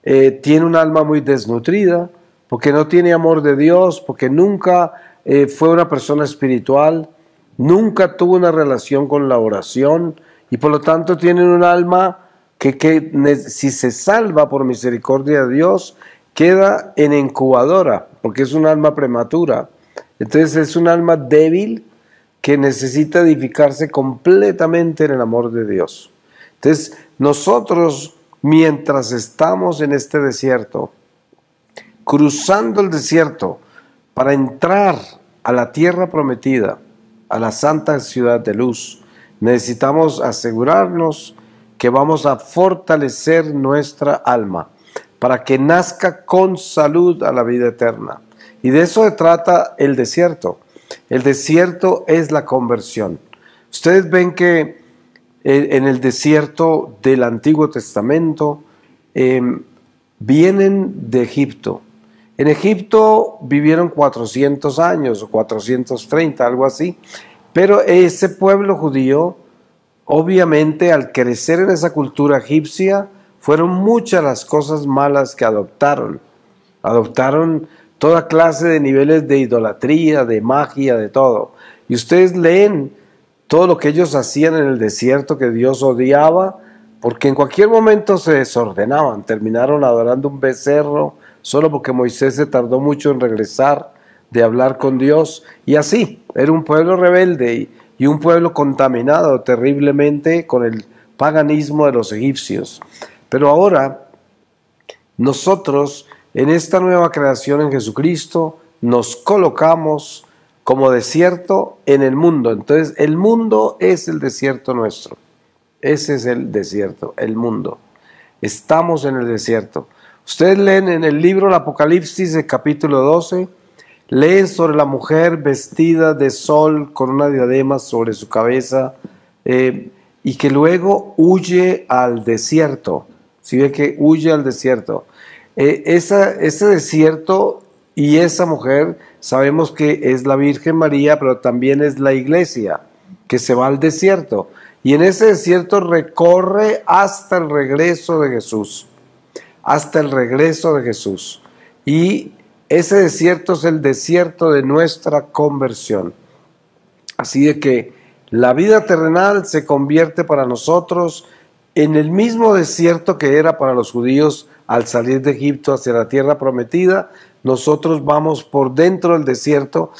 tiene un alma muy desnutrida, porque no tiene amor de Dios, porque nunca fue una persona espiritual, nunca tuvo una relación con la oración, y por lo tanto tienen un alma que si se salva por misericordia de Dios, queda en incubadora, porque es un alma prematura. Entonces es un alma débil que necesita edificarse completamente en el amor de Dios. Entonces nosotros, mientras estamos en este desierto, cruzando el desierto para entrar a la tierra prometida, a la santa ciudad de luz, necesitamos asegurarnos que vamos a fortalecer nuestra alma. para que nazca con salud a la vida eterna. Y de eso se trata el desierto. El desierto es la conversión. Ustedes ven que en el desierto del Antiguo Testamento vienen de Egipto. En Egipto vivieron 400 años o 430, algo así, pero ese pueblo judío, obviamente al crecer en esa cultura egipcia, fueron muchas las cosas malas que adoptaron. Adoptaron toda clase de niveles de idolatría, de magia, de todo. Y ustedes leen todo lo que ellos hacían en el desierto que Dios odiaba, porque en cualquier momento se desordenaban, terminaron adorando un becerro, solo porque Moisés se tardó mucho en regresar de hablar con Dios, y así, era un pueblo rebelde y un pueblo contaminado terriblemente con el paganismo de los egipcios. Pero ahora, nosotros, en esta nueva creación en Jesucristo, nos colocamos como desierto en el mundo. Entonces, el mundo es el desierto nuestro. Ese es el desierto, el mundo. Estamos en el desierto. Ustedes leen en el libro del Apocalipsis, el capítulo 12, leen sobre la mujer vestida de sol con una diadema sobre su cabeza y que luego huye al desierto. ¿Sí ve que huye al desierto? Ese desierto y esa mujer sabemos que es la Virgen María, pero también es la iglesia que se va al desierto. Y en ese desierto recorre hasta el regreso de Jesús. Hasta el regreso de Jesús. Y ese desierto es el desierto de nuestra conversión. Así de que la vida terrenal se convierte para nosotros en el mismo desierto que era para los judíos al salir de Egipto hacia la tierra prometida. Nosotros vamos por dentro del desierto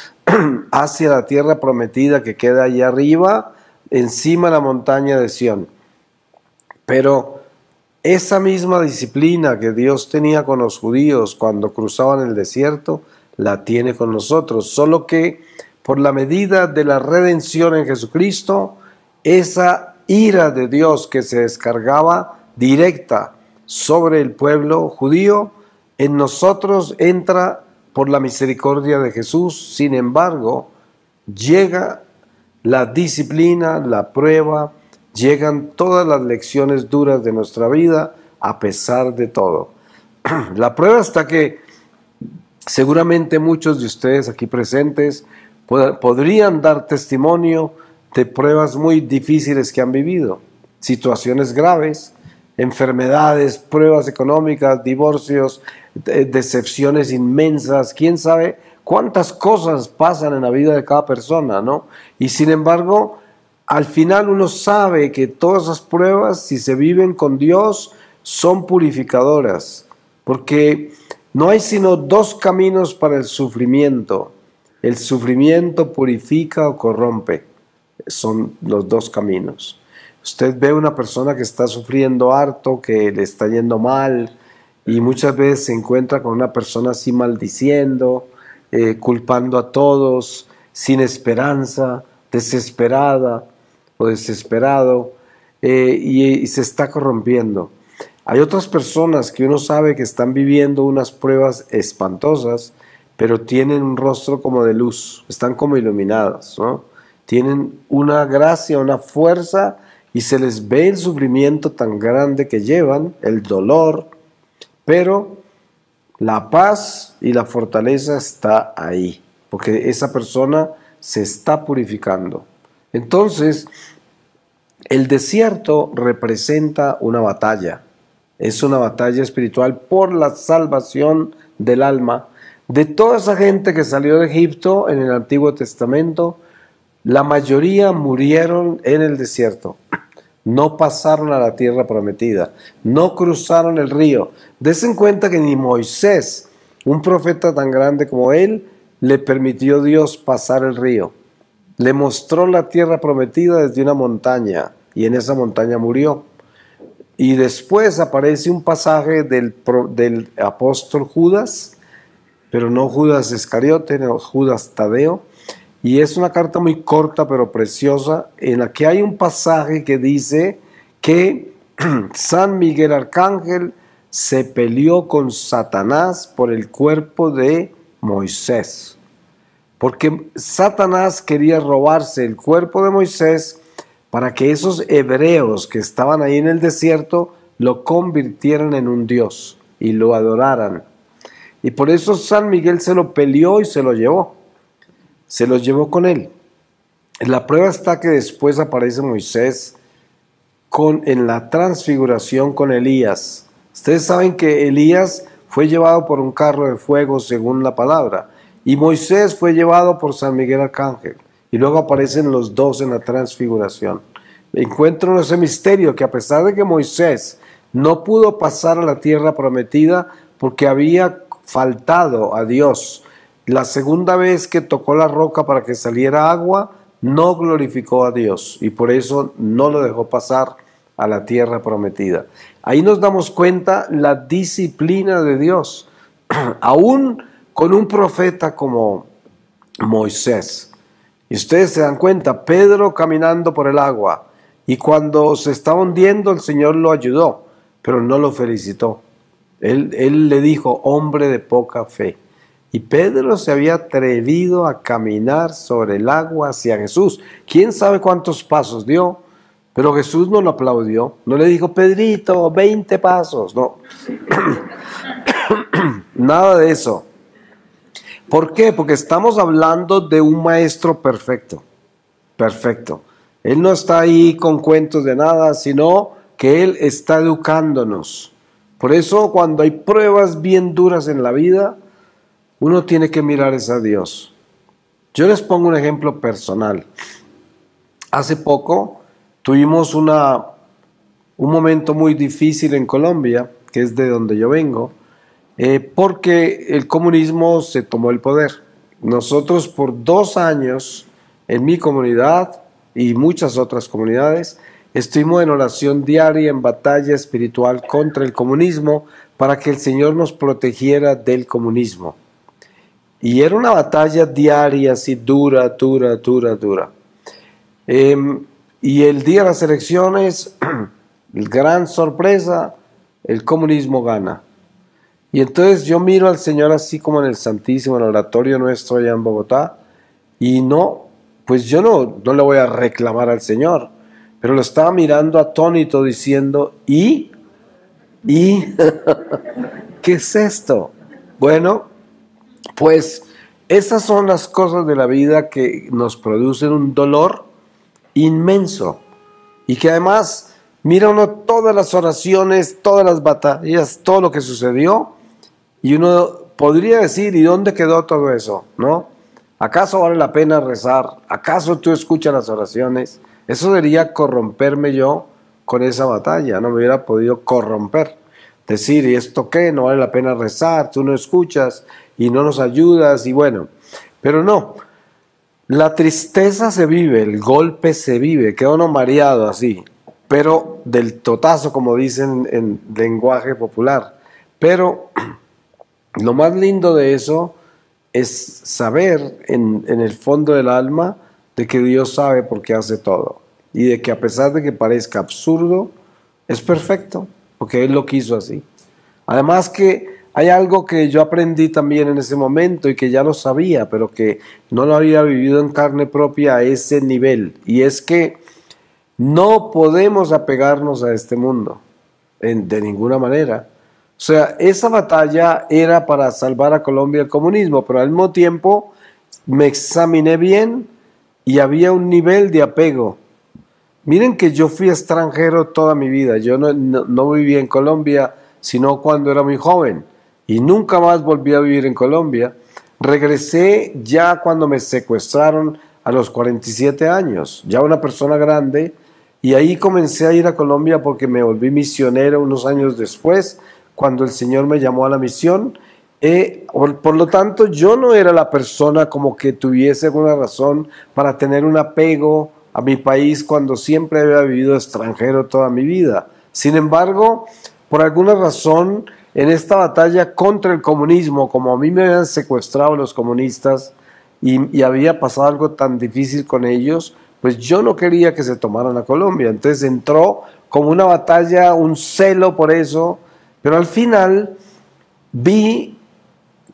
hacia la tierra prometida que queda allá arriba, encima de la montaña de Sión. Pero esa misma disciplina que Dios tenía con los judíos cuando cruzaban el desierto, la tiene con nosotros, solo que por la medida de la redención en Jesucristo, esa ira de Dios que se descargaba directa sobre el pueblo judío, en nosotros entra por la misericordia de Jesús. Sin embargo, llega la disciplina, la prueba, llegan todas las lecciones duras de nuestra vida a pesar de todo. La prueba está que seguramente muchos de ustedes aquí presentes podrían dar testimonio de pruebas muy difíciles que han vivido, situaciones graves, enfermedades, pruebas económicas, divorcios, decepciones inmensas, quién sabe cuántas cosas pasan en la vida de cada persona, ¿no? Y sin embargo, al final uno sabe que todas esas pruebas, si se viven con Dios, son purificadoras, porque no hay sino dos caminos para el sufrimiento. El sufrimiento purifica o corrompe. Son los dos caminos. Usted ve una persona que está sufriendo harto, que le está yendo mal, y muchas veces se encuentra con una persona así maldiciendo, culpando a todos, sin esperanza, desesperada o desesperado, y se está corrompiendo. Hay otras personas que uno sabe que están viviendo unas pruebas espantosas, pero tienen un rostro como de luz, están como iluminadas, ¿no? Tienen una gracia, una fuerza, y se les ve el sufrimiento tan grande que llevan, el dolor, pero la paz y la fortaleza está ahí, porque esa persona se está purificando. Entonces, el desierto representa una batalla. Es una batalla espiritual por la salvación del alma. De toda esa gente que salió de Egipto en el Antiguo Testamento, la mayoría murieron en el desierto. No pasaron a la tierra prometida, no cruzaron el río. Desen cuenta que ni Moisés, un profeta tan grande como él, le permitió Dios pasar el río. Le mostró la tierra prometida desde una montaña y en esa montaña murió. Y después aparece un pasaje del apóstol Judas, pero no Judas Iscariote, no Judas Tadeo. Y es una carta muy corta pero preciosa, en la que hay un pasaje que dice que San Miguel Arcángel se peleó con Satanás por el cuerpo de Moisés. Porque Satanás quería robarse el cuerpo de Moisés para que esos hebreos que estaban ahí en el desierto lo convirtieran en un dios y lo adoraran. Y por eso San Miguel se lo peleó y se lo llevó. Se lo llevó con él. La prueba está que después aparece Moisés en la transfiguración con Elías. Ustedes saben que Elías fue llevado por un carro de fuego según la palabra, y Moisés fue llevado por San Miguel Arcángel, y luego aparecen los dos en la transfiguración. Encuentro ese misterio que a pesar de que Moisés no pudo pasar a la tierra prometida porque había faltado a Dios, la segunda vez que tocó la roca para que saliera agua, no glorificó a Dios y por eso no lo dejó pasar a la tierra prometida. Ahí nos damos cuenta la disciplina de Dios, aún con un profeta como Moisés. Y ustedes se dan cuenta, Pedro caminando por el agua, y cuando se estaba hundiendo el Señor lo ayudó, pero no lo felicitó. Él le dijo, hombre de poca fe. Y Pedro se había atrevido a caminar sobre el agua hacia Jesús. ¿Quién sabe cuántos pasos dio? Pero Jesús no lo aplaudió. No le dijo, Pedrito, 20 pasos. No. Nada de eso. ¿Por qué? Porque estamos hablando de un maestro perfecto. Perfecto. Él no está ahí con cuentos de nada, sino que Él está educándonos. Por eso cuando hay pruebas bien duras en la vida, uno tiene que mirar a Dios. Yo les pongo un ejemplo personal. Hace poco tuvimos un momento muy difícil en Colombia, que es de donde yo vengo, porque el comunismo se tomó el poder. Nosotros por 2 años en mi comunidad y muchas otras comunidades estuvimos en oración diaria, en batalla espiritual contra el comunismo para que el Señor nos protegiera del comunismo. Y era una batalla diaria, así dura. Y el día de las elecciones, gran sorpresa, el comunismo gana. Y entonces yo miro al Señor así como en el Santísimo, en el oratorio nuestro allá en Bogotá, y pues yo no le voy a reclamar al Señor, pero lo estaba mirando atónito diciendo, ¿y? ¿Qué es esto? Bueno, pues esas son las cosas de la vida que nos producen un dolor inmenso y que además mira uno todas las oraciones, todas las batallas, todo lo que sucedió y uno podría decir, ¿y dónde quedó todo eso? ¿No? ¿Acaso vale la pena rezar? ¿Acaso tú escuchas las oraciones? Eso debería corromperme yo con esa batalla, no me hubiera podido corromper. Decir, ¿y esto qué? No vale la pena rezar, tú no escuchas y no nos ayudas y bueno, pero no, la tristeza se vive, el golpe se vive, queda uno mareado así, pero del totazo como dicen en lenguaje popular, pero lo más lindo de eso es saber en el fondo del alma de que Dios sabe por qué hace todo y de que a pesar de que parezca absurdo, es perfecto, porque Él lo quiso así. Además que hay algo que yo aprendí también en ese momento y que ya lo sabía, pero que no lo había vivido en carne propia a ese nivel. Y es que no podemos apegarnos a este mundo de ninguna manera. O sea, esa batalla era para salvar a Colombia del comunismo, pero al mismo tiempo me examiné bien y había un nivel de apego. Miren que yo fui extranjero toda mi vida. Yo no viví en Colombia, sino cuando era muy joven. Y nunca más volví a vivir en Colombia. Regresé ya cuando me secuestraron a los 47 años, ya una persona grande, y ahí comencé a ir a Colombia porque me volví misionero unos años después, cuando el Señor me llamó a la misión. Por lo tanto, yo no era la persona como que tuviese alguna razón para tener un apego a mi país cuando siempre había vivido extranjero toda mi vida. Sin embargo, por alguna razón, en esta batalla contra el comunismo, como a mí me habían secuestrado los comunistas y había pasado algo tan difícil con ellos, pues yo no quería que se tomaran a Colombia. Entonces entró como una batalla, un celo por eso, Pero al final vi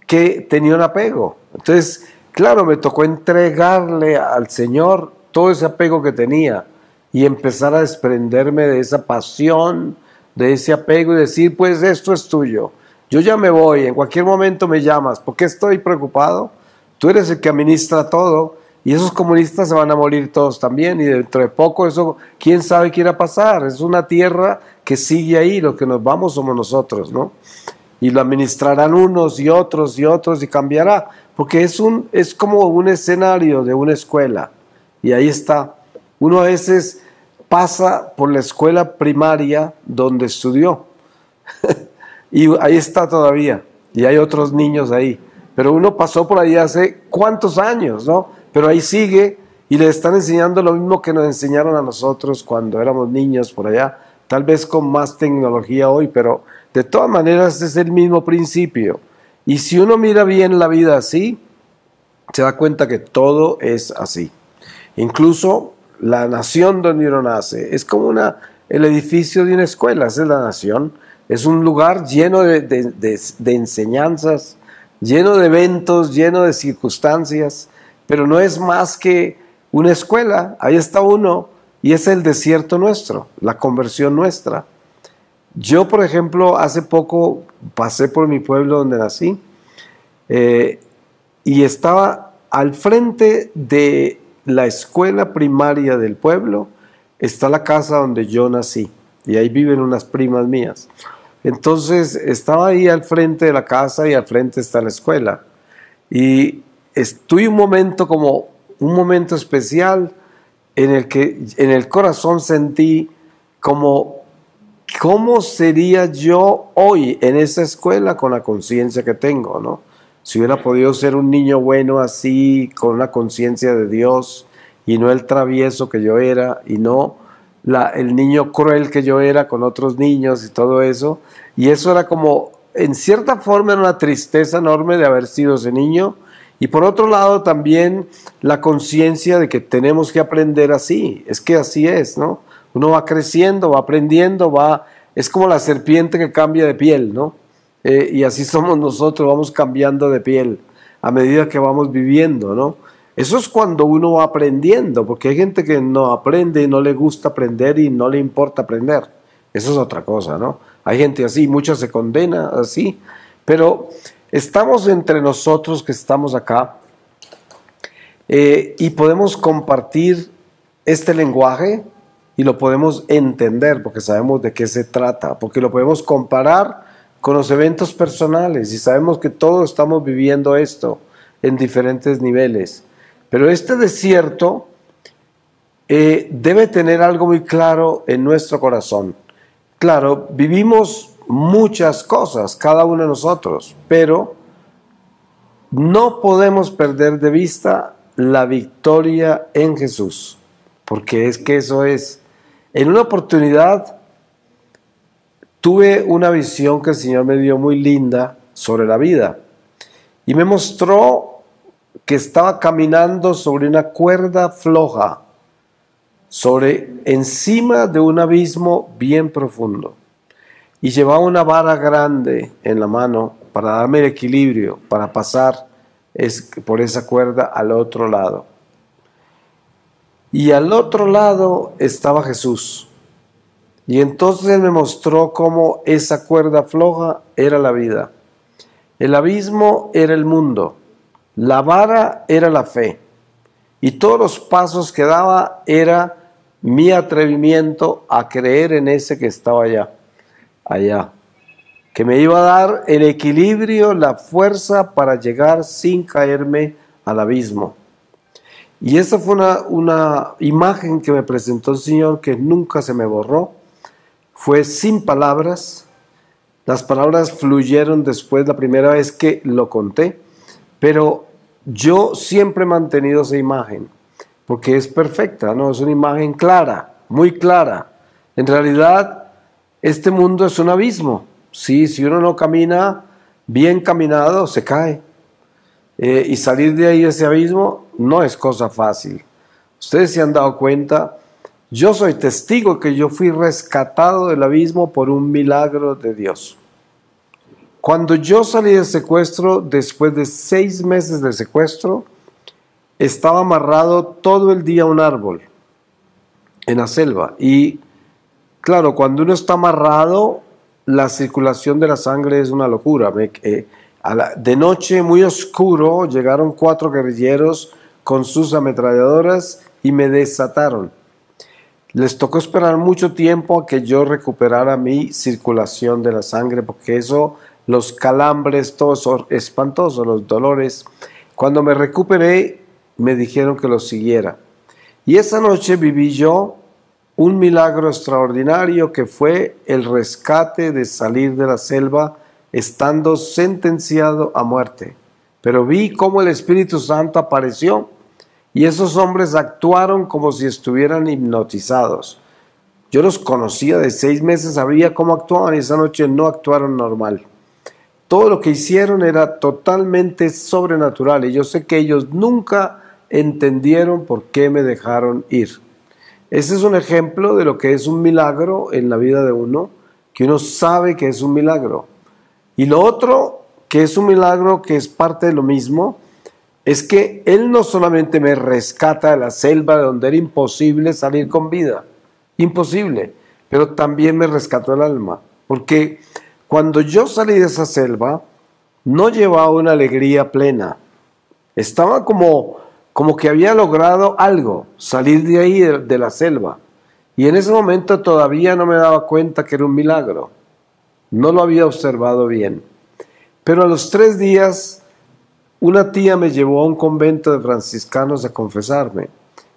que tenía un apego. Entonces, claro, me tocó entregarle al Señor todo ese apego que tenía y empezar a desprenderme de esa pasión, de ese apego y decir, pues esto es tuyo. Yo ya me voy, en cualquier momento me llamas. ¿Por qué estoy preocupado? Tú eres el que administra todo y esos comunistas se van a morir todos también y dentro de poco eso, quién sabe qué irá a pasar. Es una tierra que sigue ahí, lo que nos vamos somos nosotros, ¿no? Y lo administrarán unos y otros y cambiará, porque es como un escenario de una escuela y ahí está. Uno a veces pasa por la escuela primaria donde estudió y ahí está todavía y hay otros niños ahí, pero uno pasó por ahí hace cuántos años, ¿no? Pero ahí sigue y le están enseñando lo mismo que nos enseñaron a nosotros cuando éramos niños por allá, tal vez con más tecnología hoy, pero de todas maneras es el mismo principio. Y si uno mira bien la vida así, se da cuenta que todo es así. Incluso la nación donde uno nace es como el edificio de una escuela, esa es la nación. Es un lugar lleno de enseñanzas, lleno de eventos, lleno de circunstancias, pero no es más que una escuela. Ahí está uno y es el desierto nuestro, la conversión nuestra. Yo, por ejemplo, hace poco pasé por mi pueblo donde nací y estaba al frente de la escuela primaria del pueblo, está la casa donde yo nací y ahí viven unas primas mías. Entonces estaba ahí al frente de la casa y al frente está la escuela. Y tuve un momento como un momento especial en el que en el corazón sentí como ¿cómo sería yo hoy en esa escuela con la conciencia que tengo, ¿no? Si hubiera podido ser un niño bueno así, con una conciencia de Dios, y no el travieso que yo era, y no el niño cruel que yo era con otros niños y todo eso. Y eso era como, en cierta forma, era una tristeza enorme de haber sido ese niño. Y por otro lado también la conciencia de que tenemos que aprender así, es que así es, ¿no? Uno va creciendo, va aprendiendo, es como la serpiente que cambia de piel, ¿no? Y así somos nosotros, vamos cambiando de piel a medida que vamos viviendo, ¿no? Eso es cuando uno va aprendiendo, porque hay gente que no aprende y no le gusta aprender y no le importa aprender. Eso es otra cosa, ¿no? Hay gente así, mucha se condena así, pero estamos entre nosotros que estamos acá y podemos compartir este lenguaje y lo podemos entender porque sabemos de qué se trata, porque lo podemos comparar con los eventos personales y sabemos que todos estamos viviendo esto en diferentes niveles. Pero este desierto debe tener algo muy claro en nuestro corazón. Claro, vivimos muchas cosas, cada uno de nosotros, pero no podemos perder de vista la victoria en Jesús, porque es que eso es. En una oportunidad tuve una visión que el Señor me dio muy linda sobre la vida y me mostró que estaba caminando sobre una cuerda floja, encima de un abismo bien profundo, y llevaba una vara grande en la mano para darme el equilibrio, para pasar por esa cuerda al otro lado. Y al otro lado estaba Jesús. Y entonces Él me mostró cómo esa cuerda floja era la vida. El abismo era el mundo. La vara era la fe. Y todos los pasos que daba era mi atrevimiento a creer en ese que estaba allá. Que me iba a dar el equilibrio, la fuerza para llegar sin caerme al abismo. Y esa fue una imagen que me presentó el Señor que nunca se me borró. Fue sin palabras. Las palabras fluyeron después, la primera vez que lo conté. Pero yo siempre he mantenido esa imagen, porque es perfecta, ¿no? Es una imagen clara, muy clara. En realidad, este mundo es un abismo. Sí, si uno no camina bien caminado, se cae. Y salir de ahí, de ese abismo, no es cosa fácil. Ustedes se han dado cuenta, yo soy testigo que yo fui rescatado del abismo por un milagro de Dios. Cuando yo salí del secuestro, después de 6 meses de secuestro, estaba amarrado todo el día a un árbol en la selva. Y claro, cuando uno está amarrado, la circulación de la sangre es una locura. De noche, muy oscuro, llegaron 4 guerrilleros con sus ametralladoras y me desataron. Les tocó esperar mucho tiempo a que yo recuperara mi circulación de la sangre, porque eso, los calambres, todo eso espantoso, los dolores. Cuando me recuperé, me dijeron que lo siguiera. Y esa noche viví yo un milagro extraordinario que fue el rescate de salir de la selva estando sentenciado a muerte. Pero vi cómo el Espíritu Santo apareció y esos hombres actuaron como si estuvieran hipnotizados. Yo los conocía de 6 meses, sabía cómo actuaban y esa noche no actuaron normal. Todo lo que hicieron era totalmente sobrenatural y yo sé que ellos nunca entendieron por qué me dejaron ir. Ese es un ejemplo de lo que es un milagro en la vida de uno, que uno sabe que es un milagro. Y lo otro, que es un milagro que es parte de lo mismo, es que Él no solamente me rescata de la selva de donde era imposible salir con vida, imposible, pero también me rescató el alma, porque cuando yo salí de esa selva, no llevaba una alegría plena, estaba como que había logrado algo, salir de ahí, de la selva, y en ese momento todavía no me daba cuenta que era un milagro, no lo había observado bien, pero a los 3 días, una tía me llevó a un convento de franciscanos a confesarme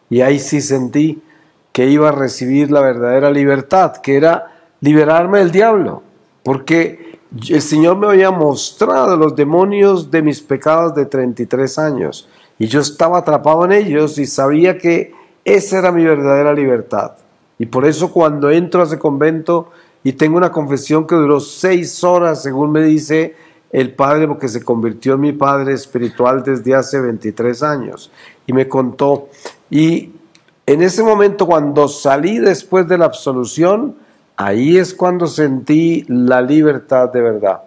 y ahí sí sentí que iba a recibir la verdadera libertad, que era liberarme del diablo, porque el Señor me había mostrado los demonios de mis pecados de 33 años y yo estaba atrapado en ellos y sabía que esa era mi verdadera libertad. Y por eso cuando entro a ese convento y tengo una confesión que duró 6 horas, según me dice el padre, porque se convirtió en mi padre espiritual desde hace 23 años, y me contó, y en ese momento cuando salí después de la absolución, ahí es cuando sentí la libertad de verdad.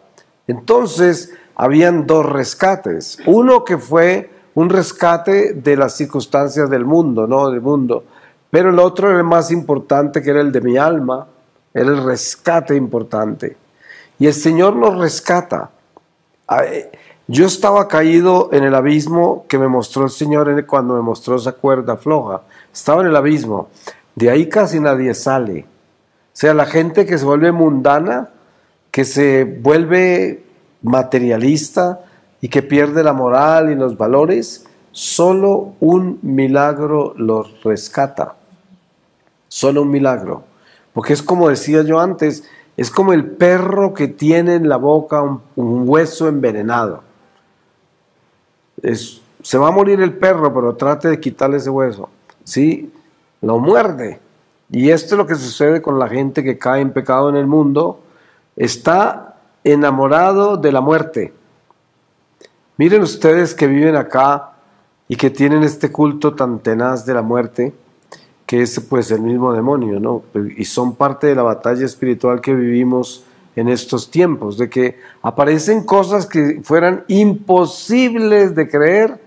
Entonces, habían 2 rescates, uno que fue un rescate de las circunstancias del mundo, ¿no? Del mundo, pero el otro era el más importante, que era el de mi alma, era el rescate importante, y el Señor nos rescata. Yo estaba caído en el abismo que me mostró el Señor cuando me mostró esa cuerda floja. Estaba en el abismo. De ahí casi nadie sale. O sea, la gente que se vuelve mundana, que se vuelve materialista y que pierde la moral y los valores, solo un milagro los rescata. Solo un milagro. Porque es como decía yo antes, es como el perro que tiene en la boca un hueso envenenado. Se va a morir el perro, pero trate de quitarle ese hueso. ¿Sí? Lo muerde. Y esto es lo que sucede con la gente que cae en pecado en el mundo. Está enamorado de la muerte. Miren ustedes que viven acá y que tienen este culto tan tenaz de la muerte, que es pues el mismo demonio, ¿no? Y son parte de la batalla espiritual que vivimos en estos tiempos, de que aparecen cosas que fueran imposibles de creer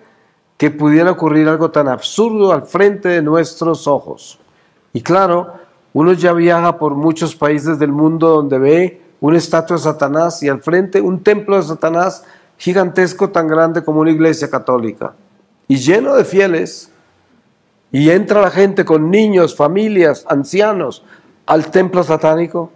que pudiera ocurrir algo tan absurdo al frente de nuestros ojos. Y claro, uno ya viaja por muchos países del mundo donde ve una estatua de Satanás y al frente un templo de Satanás gigantesco, tan grande como una iglesia católica, y lleno de fieles. Y entra la gente con niños, familias, ancianos al templo satánico.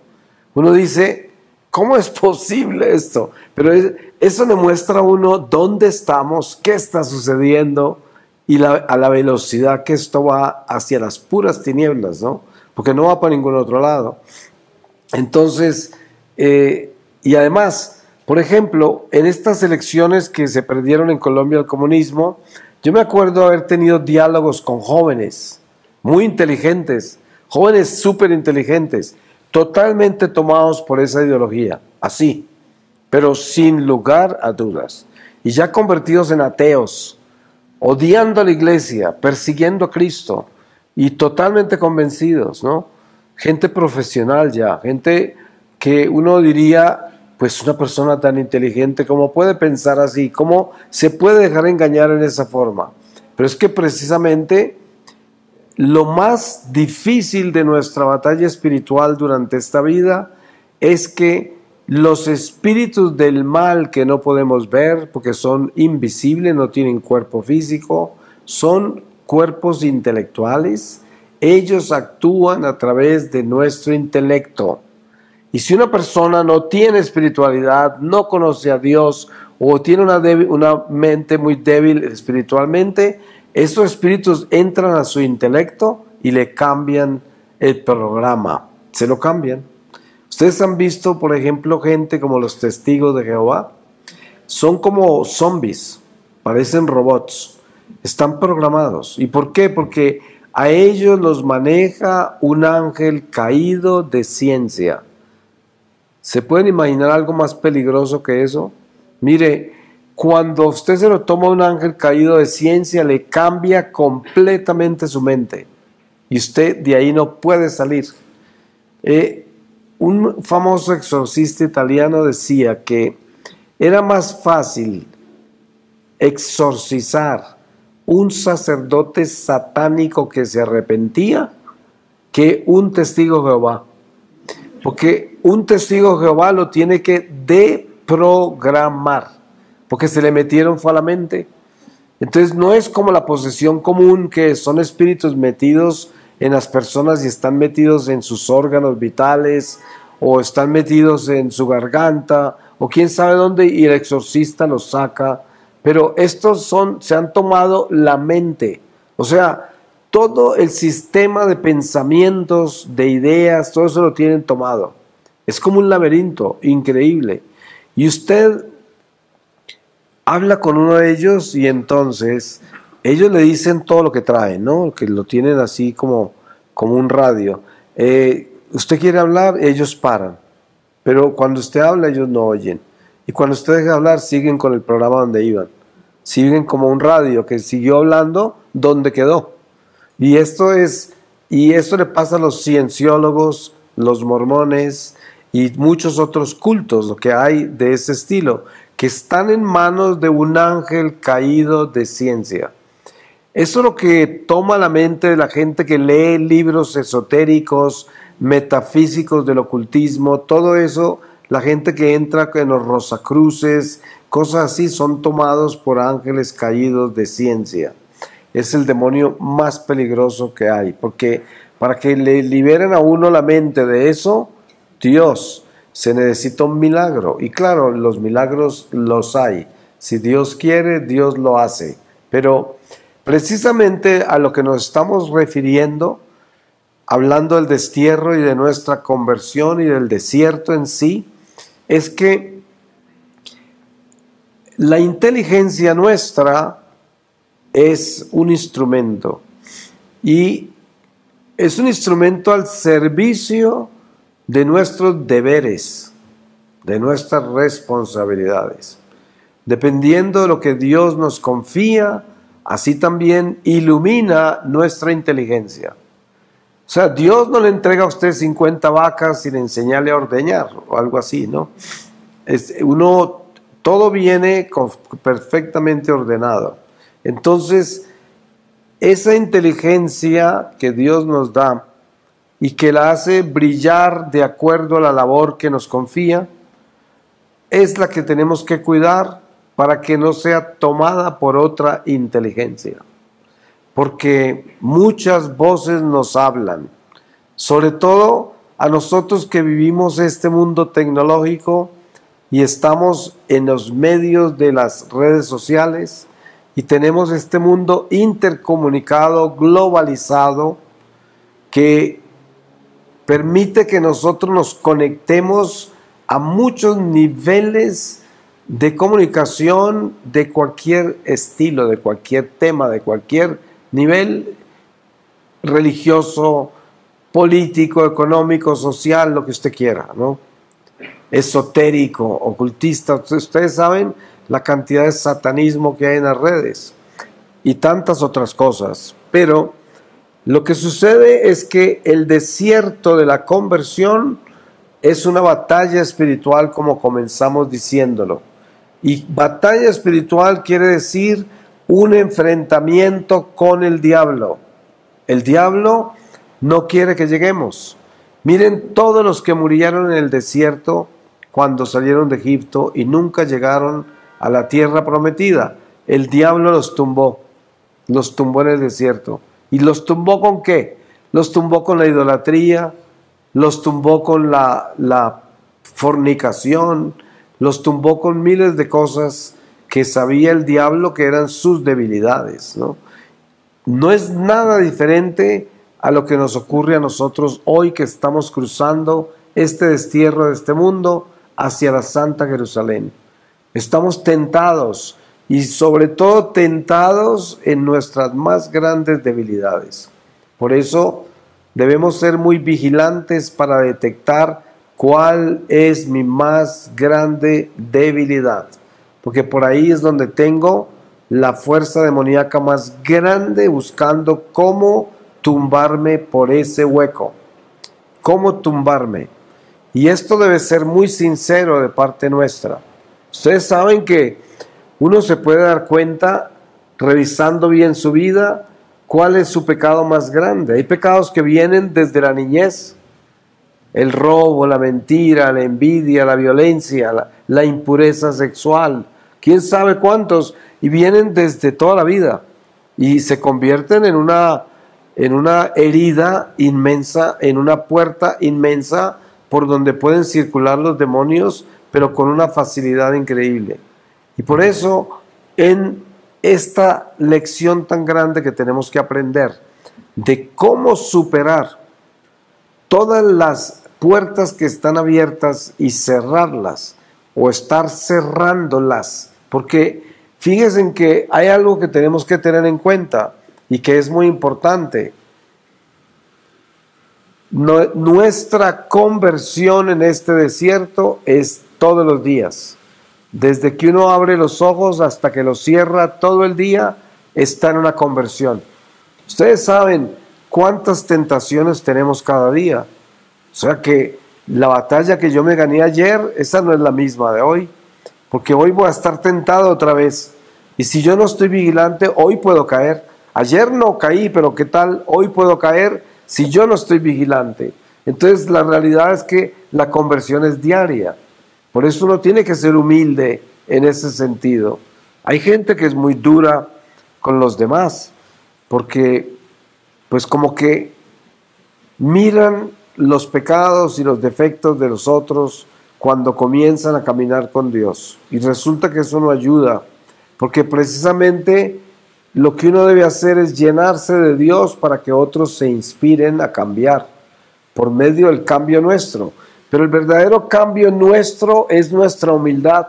Uno dice, ¿cómo es posible esto? Pero eso le muestra a uno dónde estamos, qué está sucediendo y a la velocidad que esto va hacia las puras tinieblas, ¿no? Porque no va para ningún otro lado. Entonces, y además, por ejemplo, en estas elecciones que se perdieron en Colombia al comunismo, yo me acuerdo haber tenido diálogos con jóvenes muy inteligentes, jóvenes súper inteligentes, totalmente tomados por esa ideología, así, pero sin lugar a dudas, y ya convertidos en ateos, odiando a la iglesia, persiguiendo a Cristo, y totalmente convencidos, ¿no? Gente profesional ya, gente que uno diría pues una persona tan inteligente, ¿cómo puede pensar así? ¿Cómo se puede dejar engañar en esa forma? Pero es que precisamente lo más difícil de nuestra batalla espiritual durante esta vida es que los espíritus del mal que no podemos ver porque son invisibles, no tienen cuerpo físico, son cuerpos intelectuales. Ellos actúan a través de nuestro intelecto. Y si una persona no tiene espiritualidad, no conoce a Dios o tiene una mente muy débil espiritualmente, esos espíritus entran a su intelecto y le cambian el programa, se lo cambian. Ustedes han visto, por ejemplo, gente como los testigos de Jehová, son como zombies, parecen robots, están programados. ¿Y por qué? Porque a ellos los maneja un ángel caído de ciencia. ¿Se pueden imaginar algo más peligroso que eso? Mire, cuando usted se lo toma un ángel caído de ciencia, le cambia completamente su mente. Y usted de ahí no puede salir. Un famoso exorcista italiano decía que era más fácil exorcizar un sacerdote satánico que se arrepentía que un testigo de Jehová. Porque un testigo de Jehová lo tiene que deprogramar, porque se le metieron fue a la mente. Entonces no es como la posesión común, que son espíritus metidos en las personas y están metidos en sus órganos vitales, o están metidos en su garganta, o quién sabe dónde, y el exorcista los saca. Pero estos se han tomado la mente, o sea, todo el sistema de pensamientos, de ideas, todo eso lo tienen tomado. Es como un laberinto increíble. Y usted habla con uno de ellos y entonces ellos le dicen todo lo que traen, ¿no? Que lo tienen así como un radio. Usted quiere hablar, ellos paran. Pero cuando usted habla, ellos no oyen. Y cuando usted deja de hablar, siguen con el programa donde iban. Siguen como un radio que siguió hablando donde quedó. Y esto le pasa a los cienciólogos, los mormones y muchos otros cultos, lo que hay de ese estilo, que están en manos de un ángel caído de ciencia. Eso es lo que toma la mente de la gente que lee libros esotéricos, metafísicos del ocultismo, todo eso, la gente que entra en los Rosacruces, cosas así, son tomados por ángeles caídos de ciencia. Es el demonio más peligroso que hay, porque para que le liberen a uno la mente de eso, Dios, se necesita un milagro. Y claro, los milagros los hay. Si Dios quiere, Dios lo hace. Pero precisamente a lo que nos estamos refiriendo, hablando del destierro y de nuestra conversión y del desierto en sí, es que la inteligencia nuestra es un instrumento, y es un instrumento al servicio de nuestros deberes, de nuestras responsabilidades. Dependiendo de lo que Dios nos confía, así también ilumina nuestra inteligencia. O sea, Dios no le entrega a usted 50 vacas sin enseñarle a ordeñar o algo así, ¿no? Todo viene perfectamente ordenado. Entonces, esa inteligencia que Dios nos da y que la hace brillar de acuerdo a la labor que nos confía, es la que tenemos que cuidar para que no sea tomada por otra inteligencia. Porque muchas voces nos hablan, sobre todo a nosotros que vivimos este mundo tecnológico y estamos en los medios de las redes sociales y tenemos este mundo intercomunicado, globalizado, que permite que nosotros nos conectemos a muchos niveles de comunicación de cualquier estilo, de cualquier tema, de cualquier nivel religioso, político, económico, social, lo que usted quiera, ¿no? Esotérico, ocultista. Ustedes saben la cantidad de satanismo que hay en las redes y tantas otras cosas. Pero lo que sucede es que el desierto de la conversión es una batalla espiritual, como comenzamos diciéndolo. Y batalla espiritual quiere decir un enfrentamiento con el diablo. El diablo no quiere que lleguemos. Miren todos los que murieron en el desierto cuando salieron de Egipto y nunca llegaron a la tierra prometida. El diablo los tumbó en el desierto. ¿Y los tumbó con qué? Los tumbó con la idolatría, los tumbó con la fornicación, los tumbó con miles de cosas que sabía el diablo que eran sus debilidades, ¿no? No es nada diferente a lo que nos ocurre a nosotros hoy que estamos cruzando este destierro de este mundo hacia la Santa Jerusalén. Estamos tentados y sobre todo tentados en nuestras más grandes debilidades. Por eso debemos ser muy vigilantes para detectar cuál es mi más grande debilidad, porque por ahí es donde tengo la fuerza demoníaca más grande buscando cómo tumbarme por ese hueco, cómo tumbarme. Y esto debe ser muy sincero de parte nuestra. Ustedes saben que uno se puede dar cuenta, revisando bien su vida, cuál es su pecado más grande. Hay pecados que vienen desde la niñez: el robo, la mentira, la envidia, la violencia, la impureza sexual, quién sabe cuántos, y vienen desde toda la vida y se convierten en una herida inmensa, en una puerta inmensa por donde pueden circular los demonios, pero con una facilidad increíble. Y por eso, en esta lección tan grande que tenemos que aprender de cómo superar todas las puertas que están abiertas y cerrarlas, o estar cerrándolas, porque fíjense en que hay algo que tenemos que tener en cuenta y que es muy importante. Nuestra conversión en este desierto es todos los días. Desde que uno abre los ojos hasta que los cierra, todo el día está en una conversión. Ustedes saben cuántas tentaciones tenemos cada día. O sea que la batalla que yo me gané ayer, esa no es la misma de hoy, porque hoy voy a estar tentado otra vez. Y si yo no estoy vigilante, hoy puedo caer. Ayer no caí, pero ¿qué tal? Hoy puedo caer si yo no estoy vigilante. Entonces la realidad es que la conversión es diaria. Por eso uno tiene que ser humilde en ese sentido. Hay gente que es muy dura con los demás, porque pues como que miran los pecados y los defectos de los otros cuando comienzan a caminar con Dios. Y resulta que eso no ayuda, porque precisamente lo que uno debe hacer es llenarse de Dios para que otros se inspiren a cambiar por medio del cambio nuestro. Pero el verdadero cambio nuestro es nuestra humildad.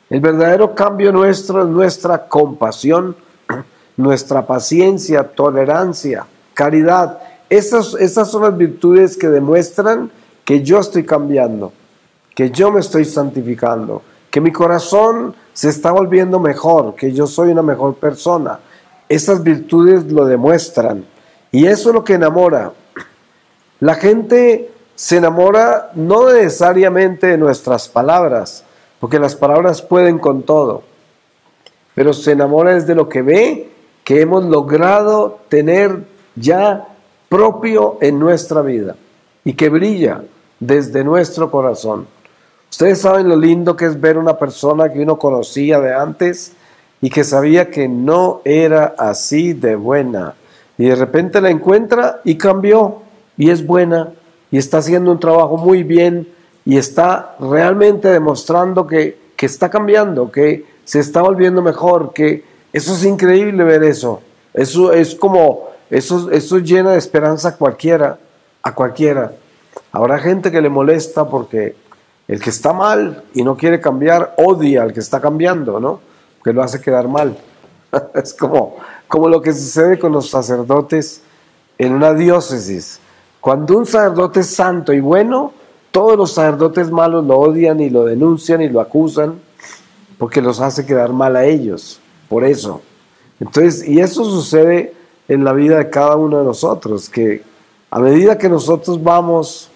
El verdadero cambio nuestro es nuestra compasión, nuestra paciencia, tolerancia, caridad. Esas son las virtudes que demuestran que yo estoy cambiando, que yo me estoy santificando, que mi corazón se está volviendo mejor, que yo soy una mejor persona. Esas virtudes lo demuestran. Y eso es lo que enamora. La gente se enamora no necesariamente de nuestras palabras, porque las palabras pueden con todo, pero se enamora desde lo que ve, que hemos logrado tener ya propio en nuestra vida y que brilla desde nuestro corazón. Ustedes saben lo lindo que es ver una persona que uno conocía de antes y que sabía que no era así de buena, y de repente la encuentra y cambió y es buena y está haciendo un trabajo muy bien y está realmente demostrando que está cambiando, que se está volviendo mejor, que eso es increíble ver eso. Eso es como, eso llena de esperanza a cualquiera. Habrá gente que le molesta porque el que está mal y no quiere cambiar odia al que está cambiando, ¿no? Que lo hace quedar mal. Es como lo que sucede con los sacerdotes en una diócesis. Cuando un sacerdote es santo y bueno, todos los sacerdotes malos lo odian y lo denuncian y lo acusan porque los hace quedar mal a ellos. Por eso. Entonces, y eso sucede en la vida de cada uno de nosotros, que a medida que nosotros vamos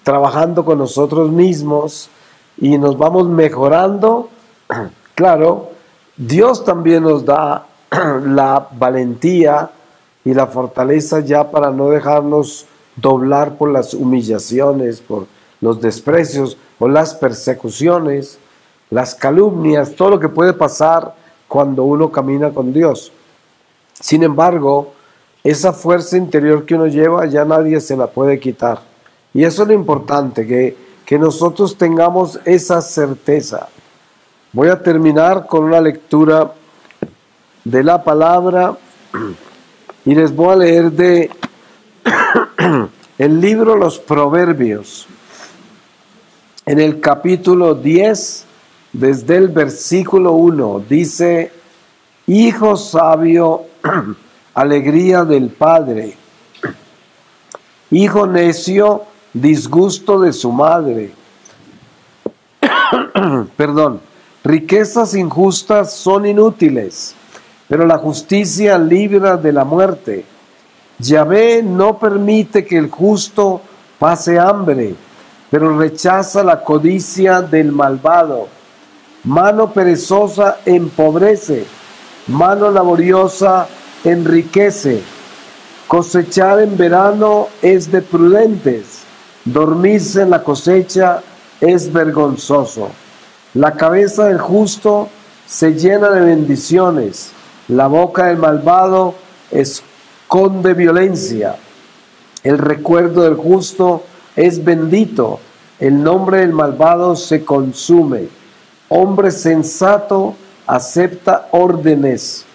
trabajando con nosotros mismos y nos vamos mejorando, claro, Dios también nos da la valentía y la fortaleza ya para no dejarnos doblar por las humillaciones, por los desprecios o las persecuciones, las calumnias, todo lo que puede pasar cuando uno camina con Dios. Sin embargo, esa fuerza interior que uno lleva ya nadie se la puede quitar. Y eso es lo importante, que nosotros tengamos esa certeza. Voy a terminar con una lectura de la palabra y les voy a leer de el libro Los Proverbios, en el capítulo 10, desde el versículo 1, dice: Hijo sabio, alegría del padre; hijo necio, disgusto de su madre. Perdón. Riquezas injustas son inútiles, pero la justicia libra de la muerte. Yahvé no permite que el justo pase hambre, pero rechaza la codicia del malvado. Mano perezosa empobrece, mano laboriosa enriquece. Cosechar en verano es de prudentes, dormirse en la cosecha es vergonzoso. La cabeza del justo se llena de bendiciones, la boca del malvado esconde violencia. El recuerdo del justo es bendito, el nombre del malvado se consume. Hombre sensato acepta órdenes,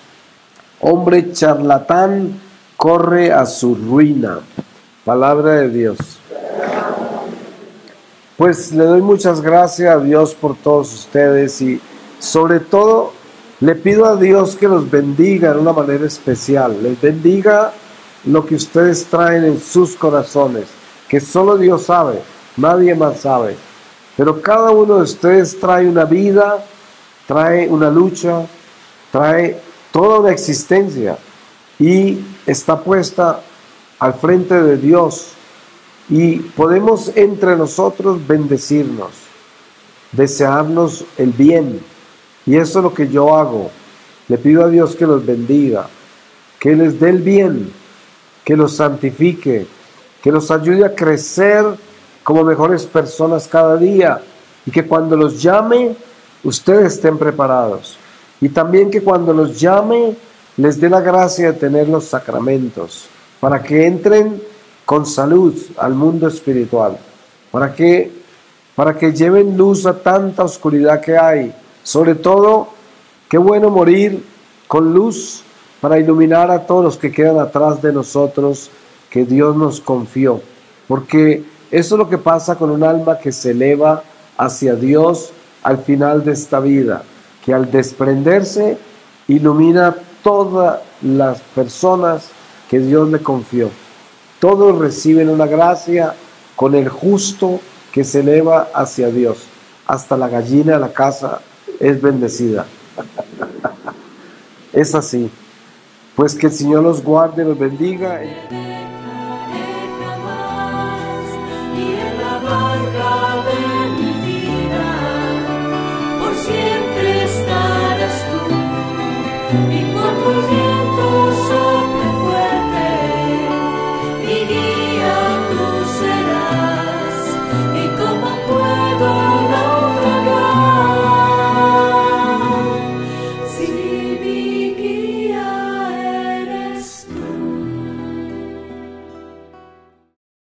hombre charlatán corre a su ruina. Palabra de Dios. Pues le doy muchas gracias a Dios por todos ustedes y sobre todo le pido a Dios que los bendiga de una manera especial. Les bendiga lo que ustedes traen en sus corazones, que solo Dios sabe, nadie más sabe. Pero cada uno de ustedes trae una vida, trae una lucha, trae toda una existencia y está puesta al frente de Dios. Y podemos entre nosotros bendecirnos, desearnos el bien. Y eso es lo que yo hago. Le pido a Dios que los bendiga, que les dé el bien, que los santifique, que los ayude a crecer como mejores personas cada día. Y que cuando los llame, ustedes estén preparados. Y también que cuando los llame, les dé la gracia de tener los sacramentos, para que entren con salud al mundo espiritual, para que lleven luz a tanta oscuridad que hay. Sobre todo, qué bueno morir con luz para iluminar a todos los que quedan atrás de nosotros, que Dios nos confió, porque eso es lo que pasa con un alma que se eleva hacia Dios al final de esta vida, que al desprenderse ilumina todas las personas que Dios le confió. Todos reciben una gracia con el justo que se eleva hacia Dios. Hasta la gallina de la casa es bendecida. Es así. Pues que el Señor los guarde y los bendiga.